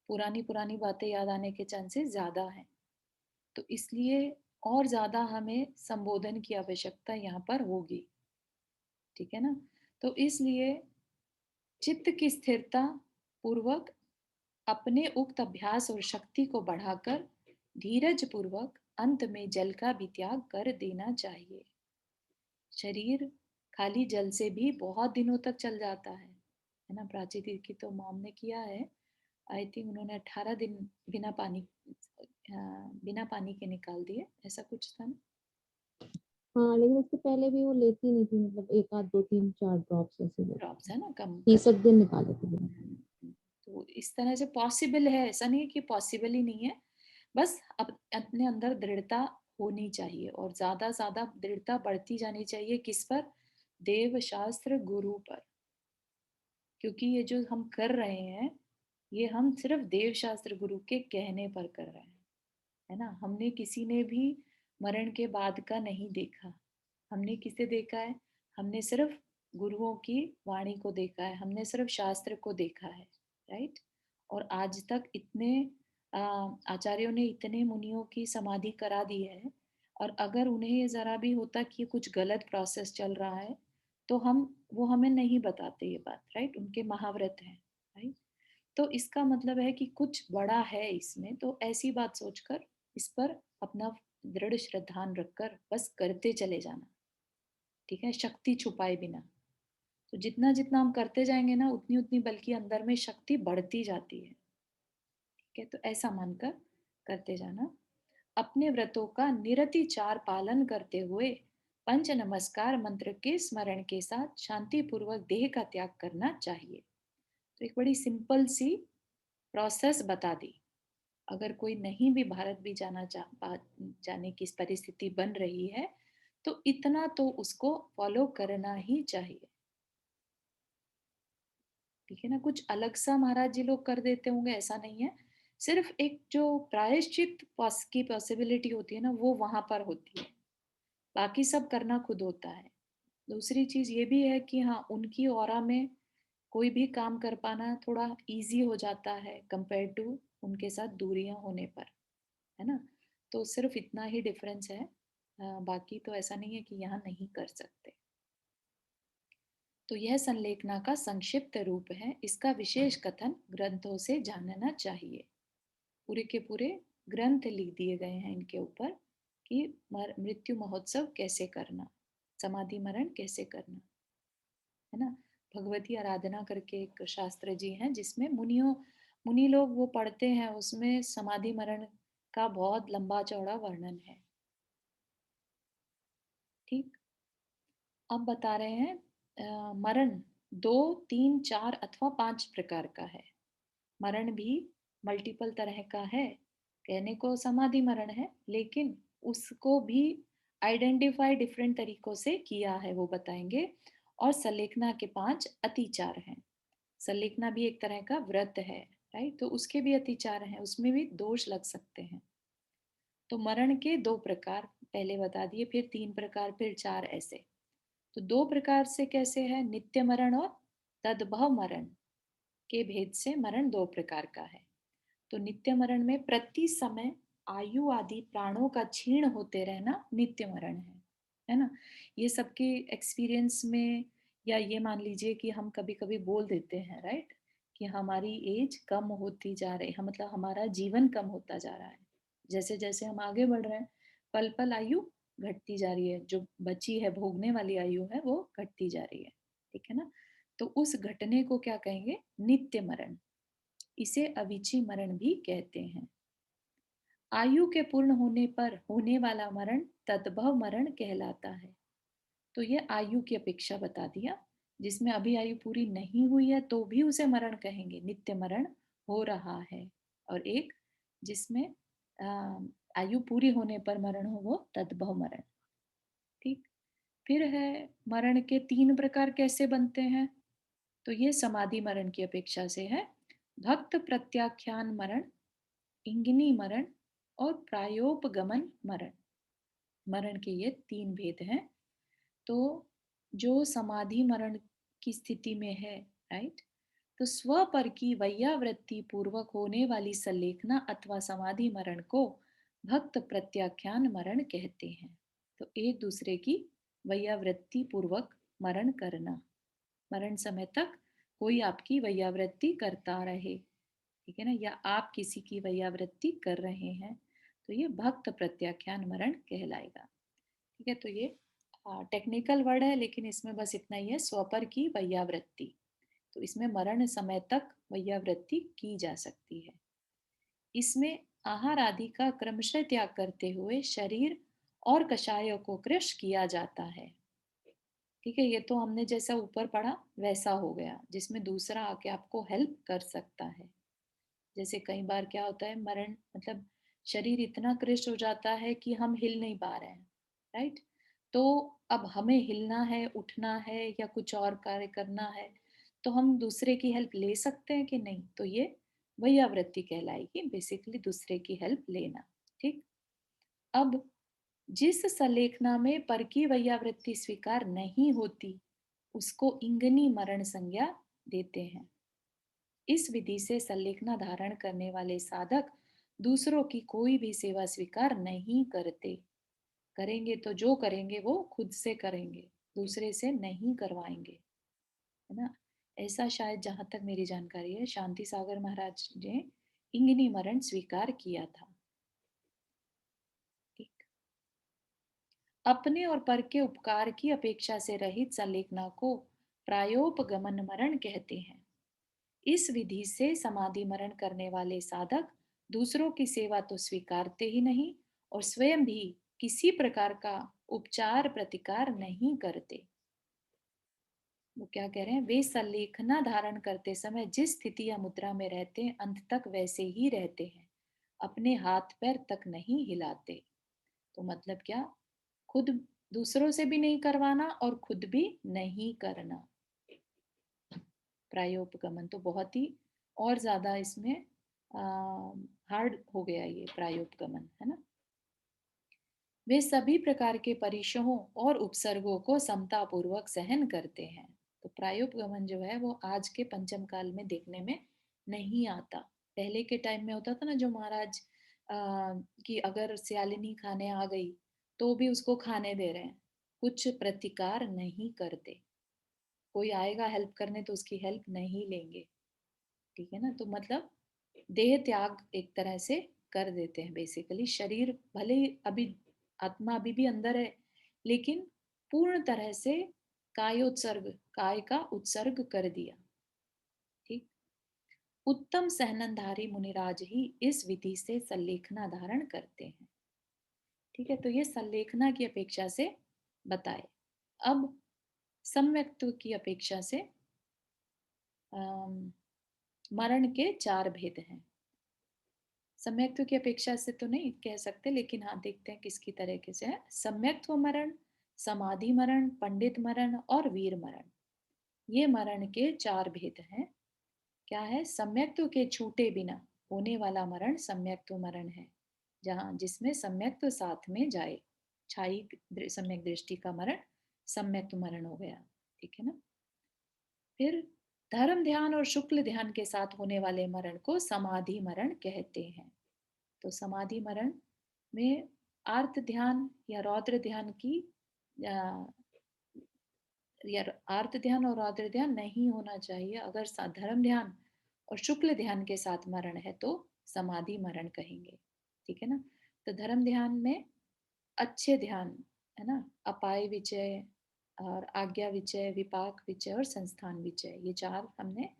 पुरानी पुरानी बातें याद आने के चांसेस ज्यादा हैं। तो इसलिए और ज्यादा हमें संबोधन की आवश्यकता यहाँ पर होगी, ठीक है ना। तो इसलिए चित्त की स्थिरता पूर्वक अपने उक्त अभ्यास और शक्ति को बढ़ाकर धीरज पूर्वक अंत में जल का भी त्याग कर देना चाहिए। शरीर खाली जल से भी बहुत दिनों तक चल जाता है ना। प्राची दी की तो मॉम ने किया है, आई थिंक उन्होंने 18 दिन बिना पानी, बिना पानी के निकाल दिए, ऐसा कुछ था ना। हाँ, लेकिन उससे पहले भी वो लेती नहीं थी, मतलब 1 आध 2 3 4 ड्रॉप्स ऐसे लेती ड्रॉप्स है ना, कम कर। 30 दिन निकाले थे बिना पानी। तो इस तरह से पॉसिबल है, ऐसा नहीं है कि पॉसिबल ही नहीं है, बस अब अपने अंदर दृढ़ता होनी चाहिए, और ज्यादा ज्यादा दृढ़ता बढ़ती जानी चाहिए किस पर? देव शास्त्र गुरु पर। क्योंकि ये जो हम कर रहे हैं, ये हम सिर्फ देव शास्त्र गुरु के कहने पर कर रहे हैं, है ना। हमने किसी ने भी मरण के बाद का नहीं देखा। हमने किसे देखा है? हमने सिर्फ गुरुओं की वाणी को देखा है, हमने सिर्फ शास्त्र को देखा है, राइट। और आज तक इतने आचार्यों ने इतने मुनियों की समाधि करा दी है, और अगर उन्हें ये जरा भी होता कि कुछ गलत प्रोसेस चल रहा है तो वो हमें नहीं बताते ये बात, राइट। उनके महाव्रत हैं, राइट। तो इसका मतलब है कि कुछ बड़ा है इसमें, तो ऐसी बात सोचकर इस पर अपना दृढ़ श्रद्धान रखकर बस करते चले जाना, ठीक है, शक्ति छुपाए बिना। तो जितना जितना हम करते जाएंगे ना, उतनी उतनी बल्कि अंदर में शक्ति बढ़ती जाती है, ठीक है। तो ऐसा मानकर करते जाना। अपने व्रतों का निरतिचार पालन करते हुए पंच नमस्कार मंत्र के स्मरण के साथ शांति पूर्वक देह का त्याग करना चाहिए। तो एक बड़ी सिंपल सी प्रोसेस बता दी। अगर कोई नहीं भी भारत भी जाने की परिस्थिति बन रही है, तो इतना तो उसको फॉलो करना ही चाहिए। ठीक है ना, कुछ अलग सा महाराज जी लोग कर देते होंगे ऐसा नहीं है, सिर्फ एक जो प्रायश्चित की पॉसिबिलिटी होती है ना वो वहां पर होती है, बाकी सब करना खुद होता है। दूसरी चीज ये भी है कि हाँ, उनकी ऑरा में कोई भी काम कर पाना थोड़ा इजी हो जाता है कंपेयर टू उनके साथ दूरियां होने पर, है ना। तो सिर्फ इतना ही डिफरेंस है, बाकी तो ऐसा नहीं है कि यहाँ नहीं कर सकते। तो यह संलेखना का संक्षिप्त रूप है, इसका विशेष कथन ग्रंथों से जानना चाहिए। पूरे के पूरे ग्रंथ लिख दिए गए हैं इनके ऊपर कि मृत्यु महोत्सव कैसे करना, समाधि मरण कैसे करना, है ना। भगवती आराधना करके एक शास्त्र जी हैं जिसमें मुनि लोग वो पढ़ते हैं, उसमें समाधि मरण का बहुत लंबा चौड़ा वर्णन है। ठीक, अब बता रहे हैं मरण 2, 3, 4 अथवा 5 प्रकार का है। मरण भी मल्टीपल तरह का है, कहने को समाधि मरण है लेकिन उसको भी आइडेंटिफाई डिफरेंट तरीकों से किया है, वो बताएंगे। और सलेखना के 5 अतिचार हैं। सलेखना भी एक तरह का व्रत है, राइट, तो उसके भी अतिचार हैं, उसमें भी दोष लग सकते हैं। तो मरण के 2 प्रकार पहले बता दिए, फिर 3 प्रकार, फिर 4 ऐसे। तो 2 प्रकार से कैसे है, नित्य मरण और तद्भव मरण के भेद से मरण 2 प्रकार का है। तो नित्य मरण में प्रति समय आयु आदि प्राणों का क्षीण होते रहना नित्य मरण है ना। ये सबके एक्सपीरियंस में, या ये मान लीजिए कि हम कभी कभी बोल देते हैं, राइट, कि हमारी एज कम होती जा रही है, मतलब हमारा जीवन कम होता जा रहा है। जैसे जैसे हम आगे बढ़ रहे हैं, पल पल आयु घटती जा रही है, जो बची है भोगने वाली आयु है वो घटती जा रही है। ठीक है ना, तो उस घटने को क्या कहेंगे, नित्य मरण। इसे अविची मरण भी कहते हैं। आयु के पूर्ण होने पर होने वाला मरण तद्भव मरण कहलाता है। तो ये आयु की अपेक्षा बता दिया, जिसमें अभी आयु पूरी नहीं हुई है तो भी उसे मरण कहेंगे, नित्य मरण हो रहा है। और एक जिसमें आयु पूरी होने पर मरण हो, वो तद्भव मरण। ठीक, फिर है मरण के 3 प्रकार कैसे बनते हैं। तो ये समाधि मरण की अपेक्षा से है। भक्त प्रत्याख्यान मरण, इंगिनी मरण और प्रायोपगमन मरण। मरण के ये 3 भेद हैं। तो जो समाधि मरण की स्थिति में है, राइट, तो स्व पर की वैयावृत्ति पूर्वक होने वाली सल्लेखना अथवा समाधि मरण को भक्त प्रत्याख्यान मरण कहते हैं। तो एक दूसरे की वैयावृत्ति पूर्वक मरण करना, मरण समय तक कोई आपकी वैयावृत्ति करता रहे, ठीक है ना, या आप किसी की वैयावृत्ति कर रहे हैं, तो ये भक्त प्रत्याख्यान मरण कहलाएगा। ठीक है, तो ये टेक्निकल वर्ड है लेकिन इसमें बस इतना ही है, स्वपर की वैयावृत्ति। तो इसमें मरण समय तक वैयावृत्ति की जा सकती है। इसमें आहार आदि का क्रमशः त्याग करते हुए शरीर और कषायों को कृश किया जाता है। ठीक है, ये तो हमने जैसा ऊपर पढ़ा वैसा हो गया, जिसमें दूसरा आके आपको हेल्प कर सकता है। जैसे कई बार क्या होता है, मरण मतलब शरीर इतना क्रिश हो जाता है कि हम हिल नहीं पा रहे हैं, राइट, तो अब हमें हिलना है, उठना है या कुछ और कार्य करना है, तो हम दूसरे की हेल्प ले सकते हैं कि नहीं, तो ये वैयावृत्ति कहलाएगी, बेसिकली दूसरे की हेल्प लेना। ठीक, अब जिस सलेखना में पर की वैयावृत्ति स्वीकार नहीं होती उसको इंगनी मरण संज्ञा देते हैं। इस विधि से सल्लेखना धारण करने वाले साधक दूसरों की कोई भी सेवा स्वीकार नहीं करते। करेंगे तो जो करेंगे वो खुद से करेंगे, दूसरे से नहीं करवाएंगे, है ना। ऐसा शायद जहां तक मेरी जानकारी है शांति सागर महाराज ने इंगिनी मरण स्वीकार किया था। ठीक, अपने और पर के उपकार की अपेक्षा से रहित सल्लेखना को प्रायोपगमन मरण कहते हैं। इस विधि से समाधि मरण करने वाले साधक दूसरों की सेवा तो स्वीकारते ही नहीं और स्वयं भी किसी प्रकार का उपचार प्रतिकार नहीं करते। वो क्या कह रहे हैं, वे सल्लेखना धारण करते समय जिस स्थिति या मुद्रा में रहते हैं अंत तक वैसे ही रहते हैं, अपने हाथ पैर तक नहीं हिलाते। तो मतलब क्या, खुद दूसरों से भी नहीं करवाना और खुद भी नहीं करना। प्रायोपगमन तो बहुत ही और ज्यादा इसमें हार्ड हो गया ये प्रायोपगमन, है ना। वे सभी प्रकार के परिशहों और उपसर्गों को समता पूर्वक सहन करते हैं। तो प्रायोपगमन जो है वो आज के पंचम काल में देखने में नहीं आता। पहले के टाइम में होता था ना, जो महाराज कि अगर सियालिनी खाने आ गई तो भी उसको खाने दे रहे हैं, कुछ प्रतिकार नहीं करते। कोई आएगा हेल्प करने तो उसकी हेल्प नहीं लेंगे, ठीक है ना। तो मतलब देह त्याग एक तरह से कर देते हैं बेसिकली। शरीर भले ही अभी, आत्मा अभी भी अंदर है, लेकिन पूर्ण तरह से कायोत्सर्ग, काय का उत्सर्ग कर दिया, ठीक। उत्तम सहननधारी मुनिराज ही इस विधि से सल्लेखना धारण करते हैं, ठीक है। तो ये सल्लेखना की अपेक्षा से बताए। अब सम्यक्त्व की अपेक्षा से मरण के 4 भेद हैं। सम्यक्त्व की अपेक्षा से तो नहीं कह सकते, लेकिन हाँ देखते हैं किसकी तरीके से है। सम्यक्त्व मरण, समाधि मरण, पंडित मरण और वीर मरण, ये मरण के 4 भेद हैं। क्या है? सम्यक्त्व के छूटे बिना होने वाला मरण सम्यक्त्व मरण है, जहाँ जिसमें सम्यक्त्व साथ में जाए। छाई सम्यक दृष्टि का मरण सम्यक्त्व मरण हो गया, ठीक है ना। फिर धर्म ध्यान और शुक्ल ध्यान के साथ होने वाले मरण को समाधि मरण कहते हैं। तो समाधि मरण में आर्त ध्यान या रौद्र ध्यान की या आर्त ध्यान और रौद्र ध्यान नहीं होना चाहिए। अगर धर्म ध्यान और शुक्ल ध्यान के साथ मरण है तो समाधि मरण कहेंगे, ठीक है ना। तो धर्म ध्यान में अच्छे ध्यान, है ना, अपाय विचय और आज्ञा विचय, विपाक विचय और संस्थान विचय, ये 4 हमने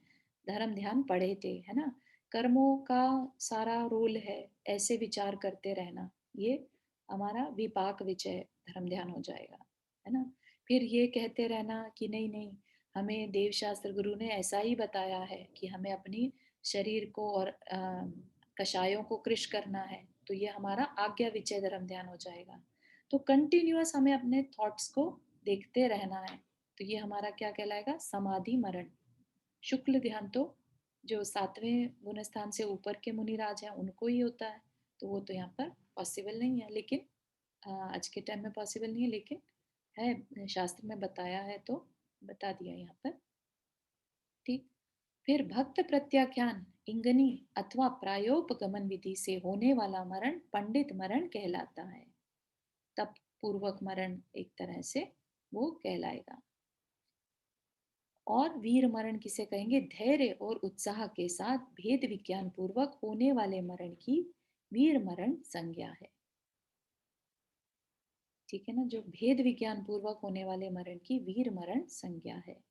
धर्म ध्यान पढ़े थे, है ना। कर्मों का सारा रोल है, ऐसे विचार करते रहना, ये हमारा विपाक विचय धर्म ध्यान हो जाएगा, है ना। फिर ये कहते रहना कि नहीं नहीं, हमें देव शास्त्र गुरु ने ऐसा ही बताया है कि हमें अपनी शरीर को और कषायों को कृश करना है, तो ये हमारा आज्ञा विचय धर्म ध्यान हो जाएगा। तो कंटिन्यूअस हमें अपने थॉट्स को देखते रहना है, तो ये हमारा क्या कहलाएगा? समाधि मरण। शुक्ल ध्यान तो जो 7वें गुण स्थान से ऊपर के मुनिराज हैं उनको ही होता है, तो वो तो यहाँ पर पॉसिबल नहीं है, लेकिन आज के टाइम में पॉसिबल नहीं है, लेकिन है, शास्त्र में बताया है तो बता दिया यहाँ पर, ठीक। फिर भक्त प्रत्याख्यान, इंगनी अथवा प्रायोपगमन विधि से होने वाला मरण पंडित मरण कहलाता है। तप पूर्वक मरण एक तरह से वो कहलाएगा। और वीर मरण किसे कहेंगे? धैर्य और उत्साह के साथ भेद विज्ञान पूर्वक होने वाले मरण की वीर मरण संज्ञा है, ठीक है ना। जो भेद विज्ञान पूर्वक होने वाले मरण की वीर मरण संज्ञा है,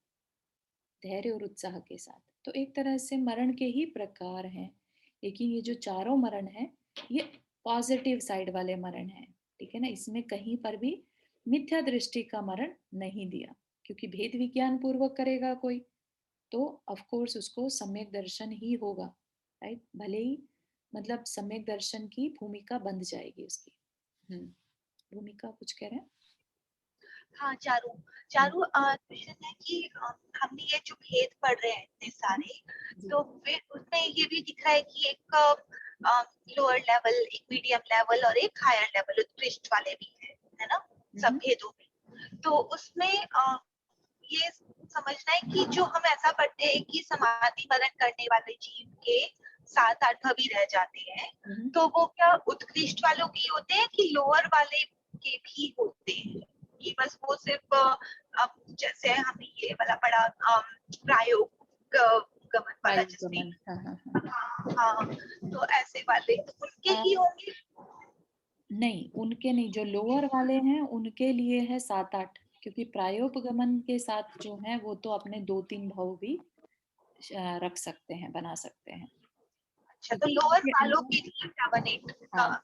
धैर्य और उत्साह के साथ। तो एक तरह से मरण के ही प्रकार हैं, लेकिन ये जो चारों मरण हैं ये पॉजिटिव साइड वाले मरण हैं, ठीक है ना। इसमें कहीं पर भी मिथ्या दृष्टि का मरण नहीं दिया, क्योंकि भेद विज्ञान पूर्वक करेगा कोई तो ऑफ कोर्स उसको सम्यक दर्शन ही होगा, राइट। भले ही मतलब सम्यक दर्शन की भूमिका बंध जाएगी उसकी। भूमिका कुछ कह रहे हैं? हाँ, चारू चारू क्वेश्चन है कि हमने ये जो भेद पढ़ रहे हैं इतने सारे, तो फिर उसमें ये भी दिख रहा है कि एक लोअर लेवल, एक मीडियम लेवल और एक हायर लेवल उत्कृष्ट वाले भी है ना, सब भेदों में। तो उसमें ये समझना है कि जो हम ऐसा पढ़ते हैं कि समाधि मरण करने वाले जीव के 7-8 भवी रह जाते हैं, तो वो क्या उत्कृष्ट वालों की होते हैं कि लोअर वाले के भी होते हैं? कि बस वो सिर्फ जैसे हमने ये वाला पढ़ा प्रायोगमन वाला जिसमें, हाँ, तो ऐसे वाले उनके ही होंगे? नहीं, उनके नहीं, जो लोअर वाले हैं उनके लिए है 7-8, क्योंकि प्रायोपगमन के साथ जो है वो तो अपने 2-3 भाव भी रख सकते हैं, बना सकते हैं। अच्छा, तो लोअर वालों के लिए 7-8 हाँ,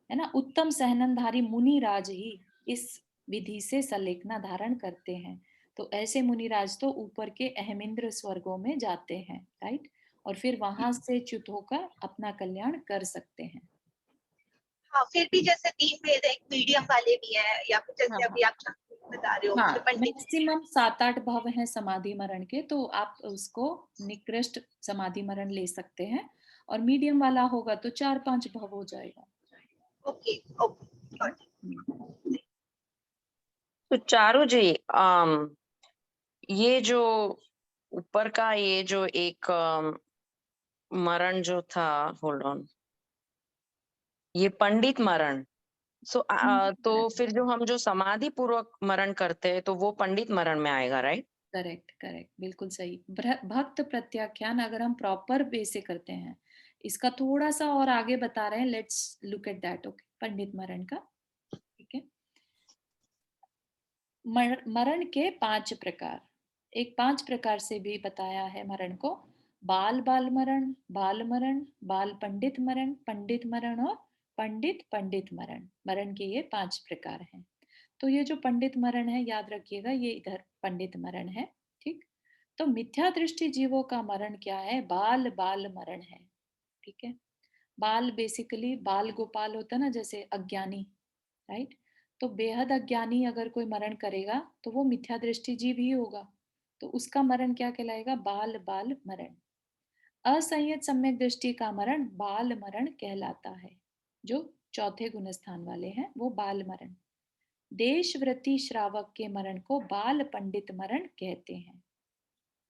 है ना। उत्तम सहननधारी मुनिराज ही इस विधि से सल्लेखना धारण करते हैं। तो ऐसे मुनिराज तो ऊपर के अहमिंद्र स्वर्गों में जाते हैं, राइट, और फिर वहां से च्युत होकर अपना कल्याण कर सकते हैं। हाँ, फिर भी जैसे 3 भेद है, एक मीडियम वाले भी है, या फिर जैसे हाँ, अभी आप बता रहे हो हाँ, तो पंडित मैक्सिमम 7-8 भाव हैं समाधि मरण के, तो आप उसको निकृष्ट समाधि मरण ले सकते हैं, और मीडियम वाला होगा तो 4-5 भाव हो जाएगा। Okay okay got it। तो चारू जी, ये जो ऊपर का ये जो एक मरण जो था, होल्ड ऑन, ये पंडित मरण, तो फिर जो हम जो समाधि पूर्वक मरण करते हैं तो वो पंडित मरण में आएगा, राइट? करेक्ट, करेक्ट, बिल्कुल सही। भक्त प्रत्याख्यान अगर हम प्रॉपर वे से करते हैं, इसका थोड़ा सा और आगे बता रहे हैं, let's look at that. Okay, पंडित मरण का, ठीक है। मरण के 5 प्रकार, एक 5 प्रकार से भी बताया है मरण को। बाल बाल मरण, बाल मरण, बाल पंडित मरण, पंडित मरण और पंडित पंडित मरण। मरण के ये 5 प्रकार हैं। तो ये जो पंडित मरण है, याद रखिएगा, ये इधर पंडित मरण है, ठीक। तो मिथ्या दृष्टि जीवों का मरण क्या है? बाल बाल मरण है, ठीक है। बाल बेसिकली बाल गोपाल होता है ना, जैसे अज्ञानी, राइट। तो बेहद अज्ञानी अगर कोई मरण करेगा तो वो मिथ्या दृष्टि जीव ही होगा, तो उसका मरण क्या कहलाएगा? बाल बाल मरण। असंयत सम्यक दृष्टि का मरण बाल मरण कहलाता है। जो चौथे गुणस्थान वाले हैं वो बाल मरण। देशव्रती श्रावक के मरण को बाल पंडित मरण कहते हैं।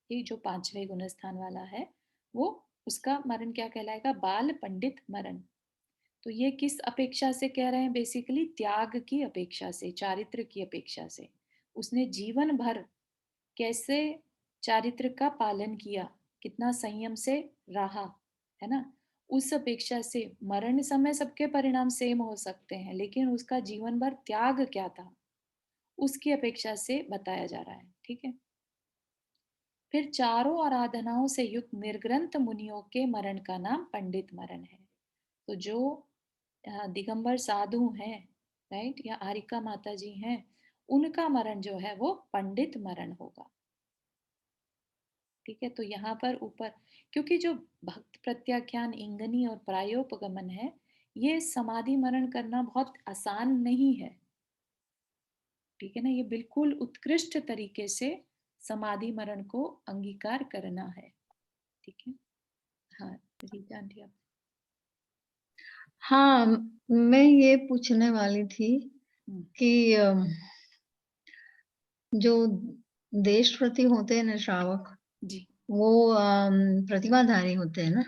ये जो 5वें गुणस्थान वाला है वो, उसका मरण क्या कहलाएगा? बाल पंडित मरण। तो ये किस अपेक्षा से कह रहे हैं? बेसिकली त्याग की अपेक्षा से, चारित्र की अपेक्षा से। उसने जीवन भर कैसे चारित्र का पालन किया, कितना संयम से रहा, है ना, उस अपेक्षा से। मरण समय सबके परिणाम सेम हो सकते हैं, लेकिन उसका जीवन भर त्याग क्या था, उसकी अपेक्षा से बताया जा रहा है, ठीक है। फिर चारों आराधनाओं से युक्त निर्ग्रंथ मुनियों के मरण का नाम पंडित मरण है। तो जो दिगंबर साधु हैं, राइट, या आरिका माता जी हैं, उनका मरण जो है वो पंडित मरण होगा, ठीक है। तो यहाँ पर ऊपर, क्योंकि जो भक्त प्रत्याख्यान, इंगनी और प्रायोपगमन है, ये समाधि मरण करना बहुत आसान नहीं है, ठीक है ना। ये बिल्कुल उत्कृष्ट तरीके से समाधि मरण को अंगीकार करना है, ठीक है। हाँ, रीता आंटी आप। हाँ, मैं ये पूछने वाली थी हम्म, कि जो देशव्रती होते हैं ना श्रावक, जी, वो प्रतिमाधारी होते हैं ना?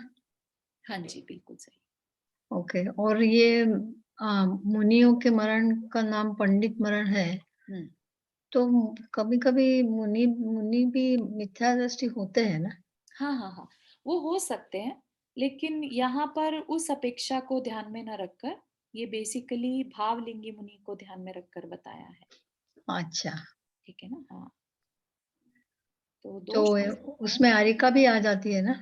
हाँ जी, बिल्कुल सही। ओके। और ये मुनियों के मरण का नाम पंडित मरण है, हम्म, तो कभी-कभी मुनि मुनि भी मिथ्या दृष्टि होते हैं ना? हाँ, हाँ, हाँ, वो हो सकते हैं, लेकिन यहाँ पर उस अपेक्षा को ध्यान में न रखकर, ये बेसिकली भावलिंगी मुनि को ध्यान में रखकर बताया है, अच्छा, ठीक है ना। हाँ, तो तो दोष हो सकते हैं। उसमें आरिका भी आ जाती है ना?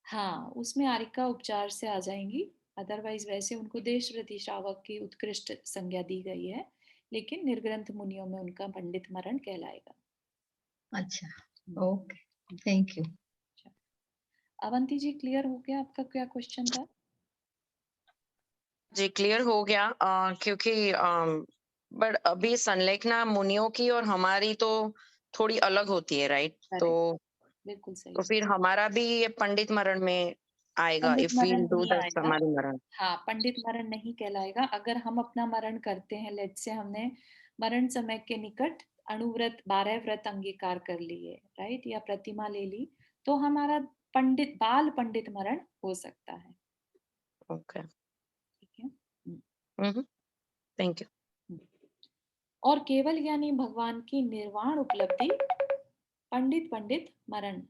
हाँ, उसमें आरिका उपचार से आ जाएंगी, अदरवाइज वैसे उनको देशव्रती श्रावक की उत्कृष्ट संज्ञा दी गई है, लेकिन निर्ग्रंथ मुनियों में उनका पंडित मरण कहलाएगा। अच्छा, हम्म, ओके, थैंक यू। अच्छा। अवंती जी, क्लियर हो गया आपका क्या क्वेश्चन था? जी क्लियर हो गया, क्योंकि बट अभी संलेखना मुनियों की और हमारी तो थोड़ी अलग होती है, राइट? करेक्ट, बिल्कुल सही। तो फिर हमारा भी ये पंडित मरण में आएगा, पंडित इफ वी मरण डू नहीं दैट आएगा। समाधि मरण। हाँ, पंडित मरण नहीं कहलाएगा। अगर हम अपना मरण करते हैं, लेट से हमने मरण समय के निकट अणुव्रत 12 व्रत अंगीकार कर लिए, राइट, या प्रतिमा ले ली, तो हमारा पंडित बाल पंडित मरण हो सकता है, ओके, ठीक है। हम्म, थैंक यू। हम्म। और केवल यानी भगवान की निर्वाण उपलब्धि पंडित पंडित मरण।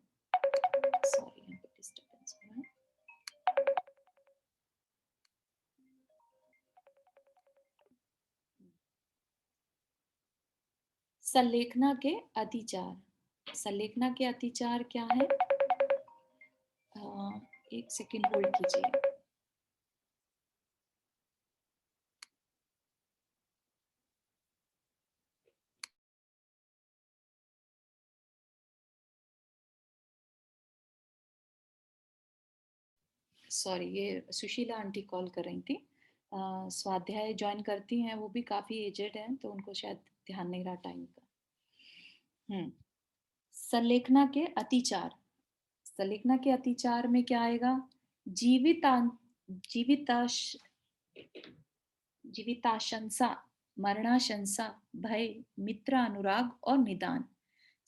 सॉरी, यहाँ पे डिस्टर्बेंस हो रहा है। संलेखना के अतिचार। संलेखना के अतिचार क्या है? एक सेकेंड होल्ड कीजिए। सॉरी, ये सुशीला आंटी कॉल कर रही थी, स्वाध्याय ज्वाइन करती हैं वो भी काफी एजेड हैं, तो उनको शायद ध्यान नहीं रहा टाइम का। संलेखना के अतिचार। संलेखना के अतिचार में क्या आएगा? जीविताशंसा, मरणाशंसा, भय, मित्र अनुराग और निदान।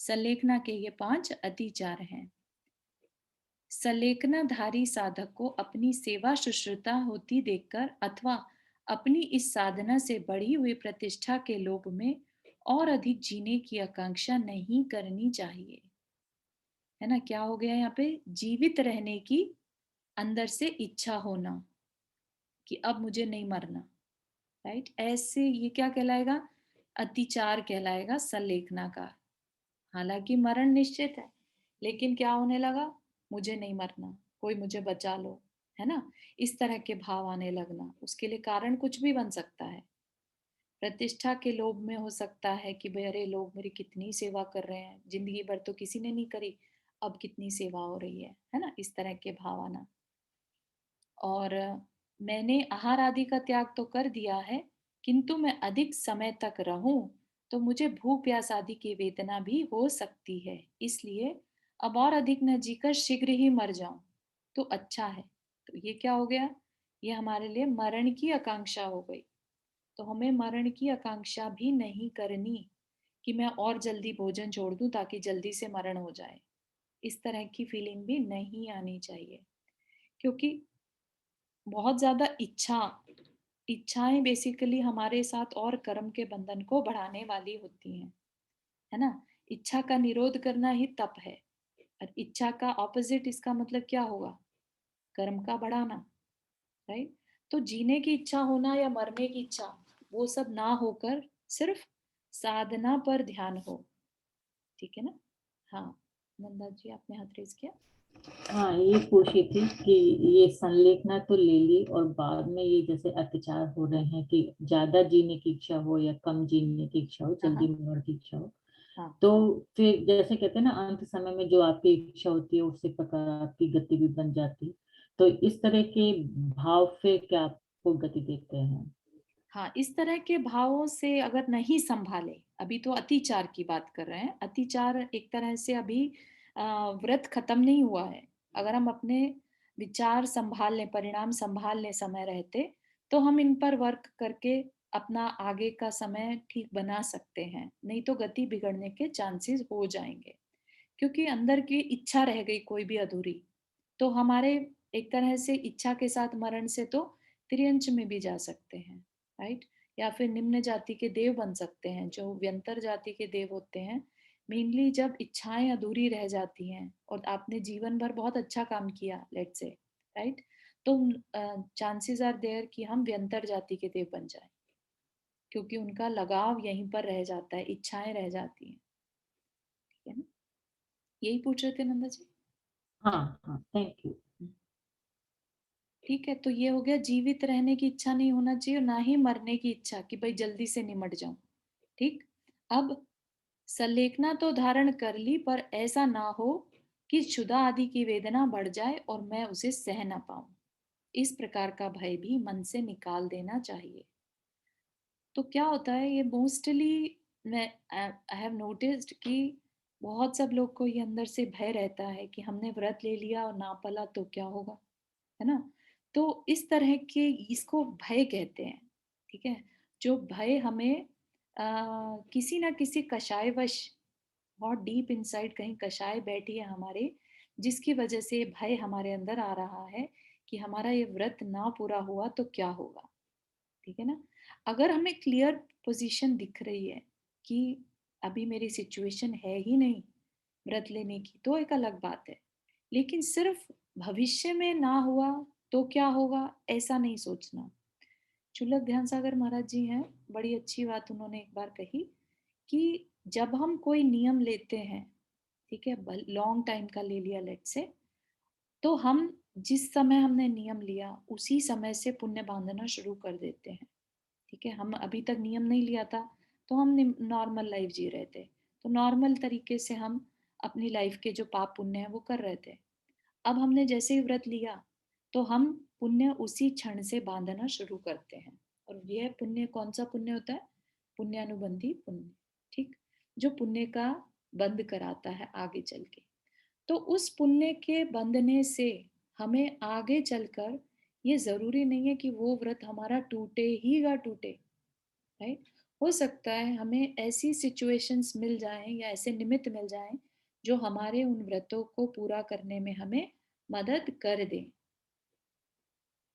संलेखना के ये 5 अतिचार हैं। संलेखनाधारी साधक को अपनी सेवा शुश्रूषा होती देखकर अथवा अपनी इस साधना से बढ़ी हुई प्रतिष्ठा के लोभ में और अधिक जीने की आकांक्षा नहीं करनी चाहिए। है ना, क्या हो गया यहाँ पे? जीवित रहने की अंदर से इच्छा होना कि अब मुझे नहीं मरना, राइट? ऐसे ये क्या कहलाएगा? अतिचार कहलाएगा संलेखना का। हालांकि मरण निश्चित है, लेकिन क्या होने लगा? मुझे नहीं मरना, कोई मुझे बचा लो, है ना? इस तरह के भाव आने लगना। उसके लिए कारण कुछ भी बन सकता है। प्रतिष्ठा के लोभ में हो सकता है कि भाई अरे लोग मेरी कितनी सेवा कर रहे हैं, जिंदगी भर तो किसी ने नहीं करी, अब कितनी सेवा हो रही है ना? इस तरह के भाव आना। और मैंने आहार आदि का त्याग तो कर दिया है, किंतु मैं अधिक समय तक रहूं तो मुझे भूख प्यास आदि की वेदना भी हो सकती है, इसलिए अब और अधिक न जीकर शीघ्र ही मर जाऊं तो अच्छा है। तो ये क्या हो गया? ये हमारे लिए मरण की आकांक्षा हो गई। तो हमें मरण की आकांक्षा भी नहीं करनी कि मैं और जल्दी भोजन छोड़ दूं ताकि जल्दी से मरण हो जाए। इस तरह की फीलिंग भी नहीं आनी चाहिए, क्योंकि बहुत ज्यादा इच्छाएं बेसिकली हमारे साथ और कर्म के बंधन को बढ़ाने वाली होती हैं, है ना? इच्छा का निरोध करना ही तप है, और इच्छा का ऑपोजिट इसका मतलब क्या होगा? कर्म का बढ़ाना, राइट? तो जीने की इच्छा होना या मरने की इच्छा, वो सब ना होकर सिर्फ साधना पर ध्यान हो। ठीक है ना? हाँ, नंदा जी आपने हाथ रेज किया। हाँ, ये पूछ रही थी कि ये संलेखना तो ले ली और बाद में ये जैसे अत्याचार हो रहे हैं कि ज्यादा जीने की इच्छा हो या कम जीने की इच्छा हो, जल्दी मरने की इच्छा हो, हाँ, तो फिर जैसे कहते हैं ना अंत समय में जो आपकी इच्छा होती है उससे प्रकार आपकी गति भी बन जाती है, तो इस तरह के भाव फिर क्या आपको गति देते हैं? हाँ, इस तरह के भावों से अगर नहीं संभाले, अभी तो अतिचार की बात कर रहे हैं। अतिचार एक तरह से अभी व्रत खत्म नहीं हुआ है। अगर हम अपने विचार संभाल लें, परिणाम संभाल लें समय रहते, तो हम इन पर वर्क करके अपना आगे का समय ठीक बना सकते हैं। नहीं तो गति बिगड़ने के चांसेस हो जाएंगे, क्योंकि अंदर की इच्छा रह गई कोई भी अधूरी। तो हमारे एक तरह से इच्छा के साथ मरण से तो त्रियंच में भी जा सकते हैं, राइट? या फिर निम्न जाति के देव बन सकते हैं, जो व्यंतर जाति के देव होते हैं। मेनली जब इच्छाएं अधूरी रह जाती हैं और आपने जीवन भर बहुत अच्छा काम किया, लेट्स से, राइट, तो चांसेस आर देयर कि हम व्यंतर जाति के देव बन जाएं, क्योंकि उनका लगाव यहीं पर रह जाता है, इच्छाएं रह जाती हैं। ठीक है ना? यही पूछ रहे थे नंदा जी? हाँ हाँ, थैंक यू। ठीक है, तो ये हो गया जीवित रहने की इच्छा नहीं होना चाहिए और ना ही मरने की इच्छा कि भाई जल्दी से निमट जाऊं। ठीक। अब संलेखना तो धारण कर ली, पर ऐसा ना हो कि क्षुधा आदि की वेदना बढ़ जाए और मैं उसे सह ना पाऊं। इस प्रकार का भय भी मन से निकाल देना चाहिए। तो क्या होता है, ये मोस्टली मैं आई हैव नोटिस्ड कि बहुत सब लोग को ये अंदर से भय रहता है कि हमने व्रत ले लिया और ना पला तो क्या होगा, है ना? तो इस तरह के, इसको भय कहते हैं। ठीक है, जो भय हमें किसी ना किसी कषायवश, बहुत डीप इनसाइड कहीं कषाय बैठी है हमारे, जिसकी वजह से भय हमारे अंदर आ रहा है कि हमारा ये व्रत ना पूरा हुआ तो क्या होगा। ठीक है ना? अगर हमें क्लियर पोजीशन दिख रही है कि अभी मेरी सिचुएशन है ही नहीं व्रत लेने की, तो एक अलग बात है। लेकिन सिर्फ भविष्य में ना हुआ तो क्या होगा ऐसा नहीं सोचना। चुलक ध्यान सागर महाराज जी हैं, बड़ी अच्छी बात उन्होंने एक बार कही कि जब हम कोई नियम लेते हैं, ठीक है, लॉन्ग टाइम का ले लिया लेट से, तो हम जिस समय हमने नियम लिया उसी समय से पुण्य बांधना शुरू कर देते हैं। ठीक है, हम अभी तक नियम नहीं लिया था तो हम नॉर्मल लाइफ जी रहे थे, तो नॉर्मल तरीके से हम अपनी लाइफ के जो पाप पुण्य है वो कर रहे थे। अब हमने जैसे ही व्रत लिया तो हम पुण्य उसी क्षण से बांधना शुरू करते हैं। और यह पुण्य कौन सा पुण्य होता है? पुण्यानुबंधी पुण्य, ठीक, जो पुण्य का बंद कराता है आगे चल के। तो उस पुण्य के बंधने से हमें आगे चलकर ये जरूरी नहीं है कि वो व्रत हमारा टूटे ही गा टूटे, राइट। हो सकता है हमें ऐसी सिचुएशंस मिल जाएं या ऐसे निमित्त मिल जाएं जो हमारे उन व्रतों को पूरा करने में हमें मदद कर दें,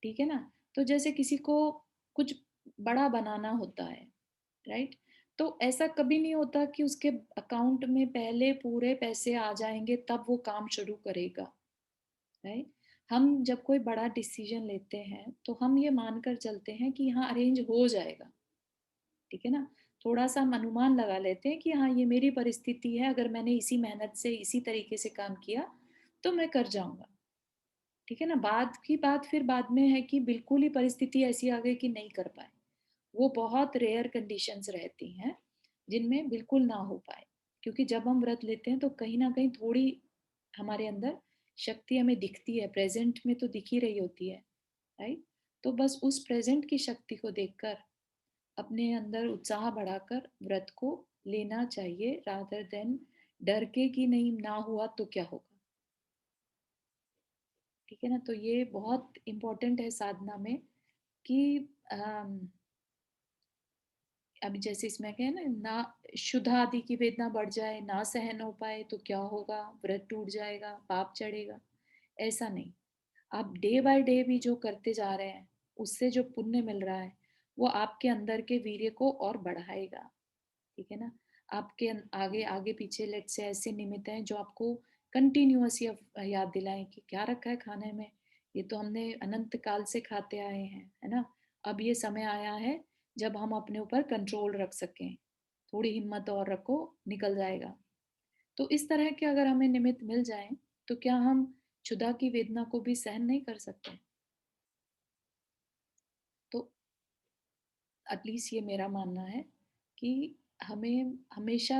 ठीक है ना। तो जैसे किसी को कुछ बड़ा बनाना होता है, राइट, तो ऐसा कभी नहीं होता कि उसके अकाउंट में पहले पूरे पैसे आ जाएंगे तब वो काम शुरू करेगा, राइट। हम जब कोई बड़ा डिसीजन लेते हैं तो हम ये मानकर चलते हैं कि हाँ अरेंज हो जाएगा, ठीक है ना। थोड़ा सा हम अनुमान लगा लेते हैं कि हाँ ये मेरी परिस्थिति है, अगर मैंने इसी मेहनत से इसी तरीके से काम किया तो मैं कर जाऊंगा, ठीक है ना। बाद की बात फिर बाद में है कि बिल्कुल ही परिस्थिति ऐसी आ गई कि नहीं कर पाए। वो बहुत रेयर कंडीशंस रहती हैं जिनमें बिल्कुल ना हो पाए, क्योंकि जब हम व्रत लेते हैं तो कहीं ना कहीं थोड़ी हमारे अंदर शक्ति हमें दिखती है, प्रेजेंट में तो दिख ही रही होती है, राइट। तो बस उस प्रेजेंट की शक्ति को देखकर अपने अंदर उत्साह बढ़ाकर व्रत को लेना चाहिए, रादर देन डर के कि नहीं ना हुआ तो क्या होगा, ठीक है ना। तो ये बहुत इम्पोर्टेंट है साधना में कि अभी जैसे इसमें क्या है ना शुद्ध आदि की वेदना बढ़ जाए, ना सहन हो पाए तो क्या होगा, व्रत टूट जाएगा, पाप चढ़ेगा, ऐसा नहीं। आप डे बाय डे भी जो करते जा रहे हैं उससे जो पुण्य मिल रहा है वो आपके अंदर के वीर्य को और बढ़ाएगा, ठीक है ना। आपके आगे आगे पीछे लेट से ऐसे निमित्त हैं जो आपको कंटिन्यूअस याद दिलाएं कि क्या रखा है खाने में, ये तो हमने अनंत काल से खाते आए हैं, है ना। अब ये समय आया है जब हम अपने ऊपर कंट्रोल रख सकें, थोड़ी हिम्मत और रखो, निकल जाएगा। तो इस तरह के अगर हमें निमित्त मिल जाएं तो क्या हम क्षुधा की वेदना को भी सहन नहीं कर सकते? तो एटलीस्ट ये मेरा मानना है कि हमें हमेशा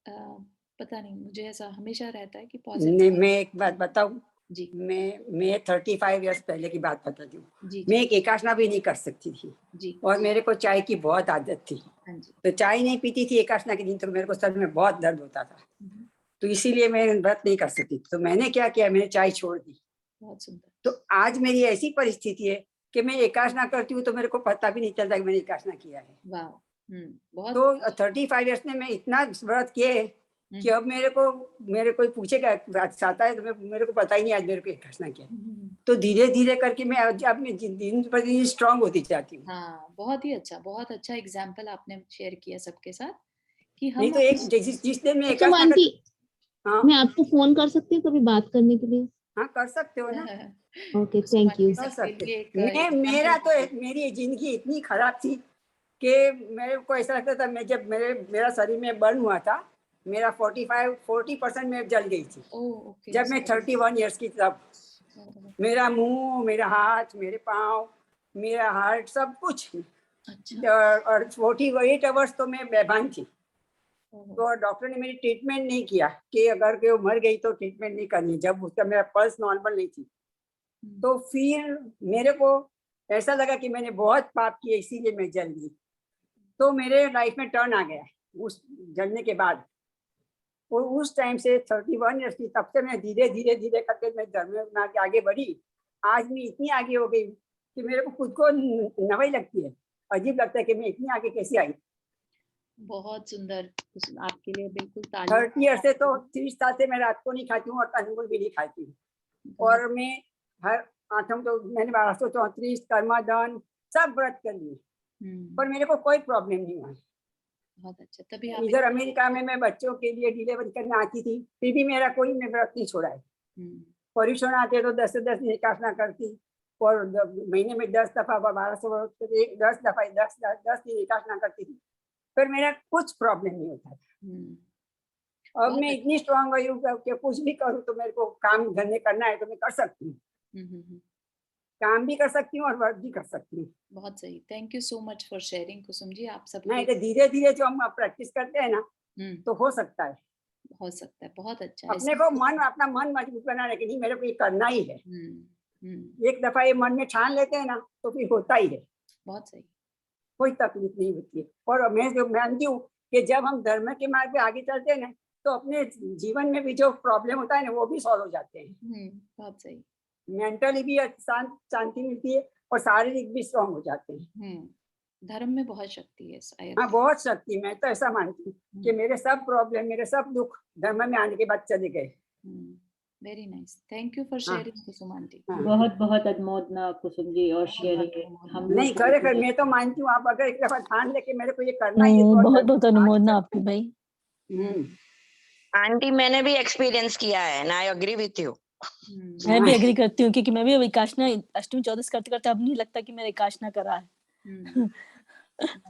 पता नहीं, मुझे ऐसा हमेशा रहता है कि नहीं, पॉजिटिव। मैं एक बात बताऊं, जी मैं 35 इयर्स पहले की बात बताती हूँ। जी मैं जी एक एकासना भी नहीं कर सकती थी जी और मेरे को चाय की बहुत आदत थी, हाँ जी। तो चाय नहीं पीती थी एकासना के दिन तो मेरे को सर में बहुत दर्द होता था, हम्म, तो इसीलिए मैं व्रत नहीं कर सकती। तो मैंने क्या किया, मैंने चाय छोड़ दी। बहुत सुंदर। तो आज मेरी ऐसी परिस्थिति है कि मैं एकासना करती हूँ तो मेरे को पता भी नहीं चलता कि मैंने एकासना किया है। वाह, बहुत। तो 35 इयर्स में मैं इतना व्रत किए कि अब मेरे कोई पूछेगा आता है तो मेरे को पता ही नहीं आज मेरे को एकासना किया। तो धीरे धीरे करके मैं अब मैं दिन पर दिन स्ट्रांग होती जाती हूँ। हाँ बहुत अच्छा एग्जाम्पल आपने शेयर किया सबके साथ कि नहीं हम तो एक जिस दिन में अच्छा एकासना आंटी, हाँ मैं आपको फोन कर सकती हूँ कभी बात करने के लिए? हाँ कर सकते हो ना, ओके, उसको थैंक यू। कर सबके सकते। लिए एक मैं example मेरी जिंदगी इतनी खराब थी कि मेरे को ऐसा लगता था, मैं जब मेरा शरीर में बर्न हुआ था, मेरा 40% में जल गई थी ओके, जब मैं 31 इयर्स की तब। मेरा मुंह, मेरा हाथ, मेरे पाँव, मेरा हार्ट, सब कुछ। अच्छा। और 48 आवर्स तो मैं बेभान थी। ओहो, तो डॉक्टर ने मेरी ट्रीटमेंट नहीं किया कि अगर वो मर गई तो ट्रीटमेंट नहीं करनी, जब उसका मेरा पल्स नॉर्मल नहीं थी। तो फिर मेरे को ऐसा लगा कि मैंने बहुत पाप किए इसीलिए मैं जल गई। तो मेरे लाइफ में टर्न आ गया उस जलने के बाद। और उस टाइम से 31 इयर्स की तब से मैं धीरे धीरे धीरे करके मैं धर्म में आगे बढ़ी। आज मैं इतनी आगे हो गई कि मेरे को खुद को नवाई लगती है, अजीब लगता है कि मैं इतनी आगे कैसे आई। बहुत सुंदर, आपके लिए बिल्कुल 30 ईयर से तो ताली। 30 साल से मैं रात को नहीं खाती हूँ और अंगुल भी नहीं खाती हूँ। बहुत और मैं हर आठम तो मैंने 1234 कर्मादान सब व्रत कर लिए, पर मेरे को कोई प्रॉब्लम नहीं हुआ। बहुत अच्छा। तभी आप इधर अमेरिका में मैं बच्चों के लिए डिलीवरी करने आती थी, फिर भी मेरा कोई मैं व्रत नहीं छोड़ा है। पर्यूषण आते तो 10 से 10 दिन एकासना करती और महीने में 10 दफा 1200 10 दफा 10 दिन एकासना करती थी, पर मेरा कुछ प्रॉब्लम नहीं होता था। अब मैं इतनी स्ट्रांग हुई हूँ कि कुछ भी करूँ तो मेरे को काम धंधे करना है तो मैं कर सकती हूँ, काम भी कर सकती हूँ और वर्क भी कर सकती हूँ। बहुत सही, thank you so much for sharing Kusum ji. आप सब नहीं तो धीरे धीरे जो हम प्रैक्टिस करते हैं ना तो हो सकता है, हो सकता है। बहुत अच्छा। अपने को अपना मन मजबूत बनाने के लिए मेरे को ये करना ही है। एक दफा ये मन में ठान लेते हैं ना तो फिर होता ही है, बहुत सही। कोई तकलीफ नहीं होती है। और मैं जो मानती हूँ कि जब हम धर्म के मार्ग पे आगे चलते हैं ना तो अपने जीवन में भी जो प्रॉब्लम होता है ना वो भी सॉल्व हो जाते हैं। बहुत सही। मेंटली भी शांति मिलती है और शारीरिक भी स्ट्रॉन्ग हो जाते हैं। धर्म में बहुत शक्ति है शायद। हाँ, बहुत शक्ति। मैं तो ऐसा मानती हूँ कि मेरे सब प्रॉब्लम, मेरे सब दुख धर्म में आने के बाद चले गए। Very nice, thank you for sharing Kusum aunty. बहुत बहुत अनुमोदना कुसुम जी और शेयरिंग। हम नहीं, खरेखर मैं तो मानती हूँ आप अगर एक दफा ठान लेके मेरे को ये करना नहीं, ही है तो बहुत बहुत अनुमोदना आपकी भाई। आंटी मैंने भी एक्सपीरियंस किया है and I agree with you. मैं भी एग्री करती हूँ क्योंकि मैं भी विकासना अष्टमी 14 करते करते अब नहीं लगता कि मैंने विकासना करा है।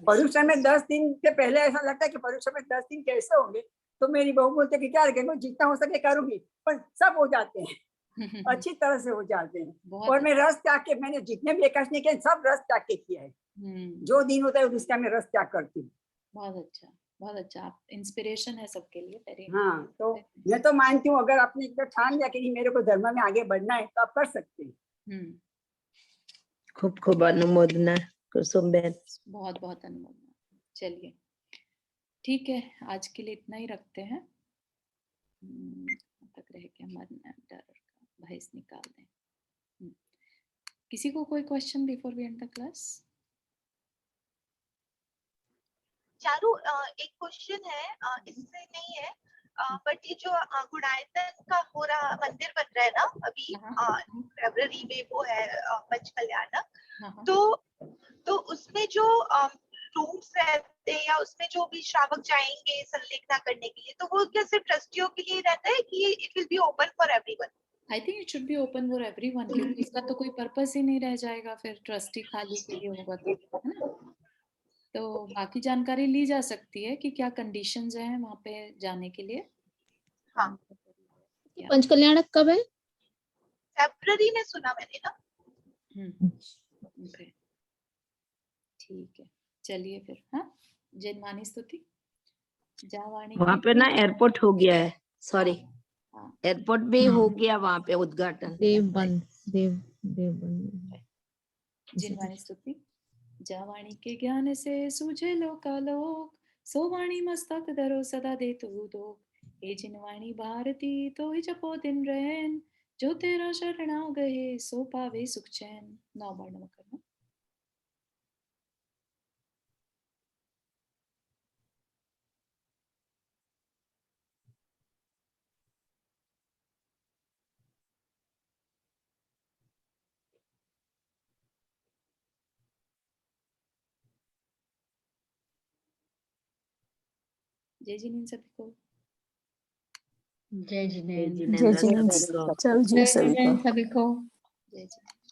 परीक्षा में 10 दिन से पहले ऐसा लगता है कि परीक्षा में 10 दिन कैसे होंगे, तो मेरी बहू बोलते कि क्या रखेंगे, जितना हो सके करूंगी, पर सब हो जाते हैं, अच्छी तरह से हो जाते हैं। और मैं रस त्याग के, मैंने जितने भी एकादशी किए सब रस त्याग के किया है। जो दिन होता है उसका मैं रस त्याग करती हूँ। बहुत अच्छा, बहुत अच्छा, आप इंस्पिरेशन है सबके लिए। हाँ, तो मैं तो मानती हूँ अगर आपने एक ठान लिया कि मेरे को धर्म में आगे बढ़ना है तो आप कर सकते हैं। खूब खूब अनुमोदना कुसुम बहन। बहुत बहुत अनुमोदना। चलिए ठीक है, आज के लिए इतना ही रखते हैं। तक रह के मन डर का भैंस निकाल दें। किसी को कोई question before we end the class? Charu, एक क्वेश्चन है, इससे नहीं है, बट ये जो गुणायतन का हो रहा मंदिर बन रहा है ना अभी फरवरी में, वो है पंच कल्याणक, तो उसमें जो रूम्स रहते हैं या उसमें जो भी श्रावक जाएंगे संलेखना करने के लिए, तो वो क्या सिर्फ ट्रस्टियों के लिए रहता है कि it will be open for everyone? I think it should be open for everyone, क्योंकि इसका तो कोई पर्पस ही नहीं रह जाएगा फिर ट्रस्टी खाली के लिए होगा तो, है ना? तो बाकी जानकारी ली जा सकती है कि क्या कंडीशंस हैं वहाँ पे जाने के लिए। हाँ। पंच कल्याणक कब है? फरवरी में सुना मैंने ना। ओके, ठीक है, चलिए फिर। हाँ, जन्मानी स्तुति जावाणी वहाँ पे ना एयरपोर्ट हो गया है, सॉरी एयरपोर्ट भी हो गया वहाँ पे उद्घाटन। देवबंद। जिनवाणी स्तुति जावाणी के ज्ञान से सूझे लोकालोक, सो वाणी मस्तक धरो सदा दे तू दो। हे जिनवाणी भारती तो ही जपो दिन रैन, जो तेरा शरणा गए सो पावे सुख चैन। 9 बार नमक करना। जय जिनेन्द्र सभी को। जय जिनेन्द्र। जय जिनेन्द्र सभी को। जय जिनेन्द्र सभी को। जय जिनेन्द्र।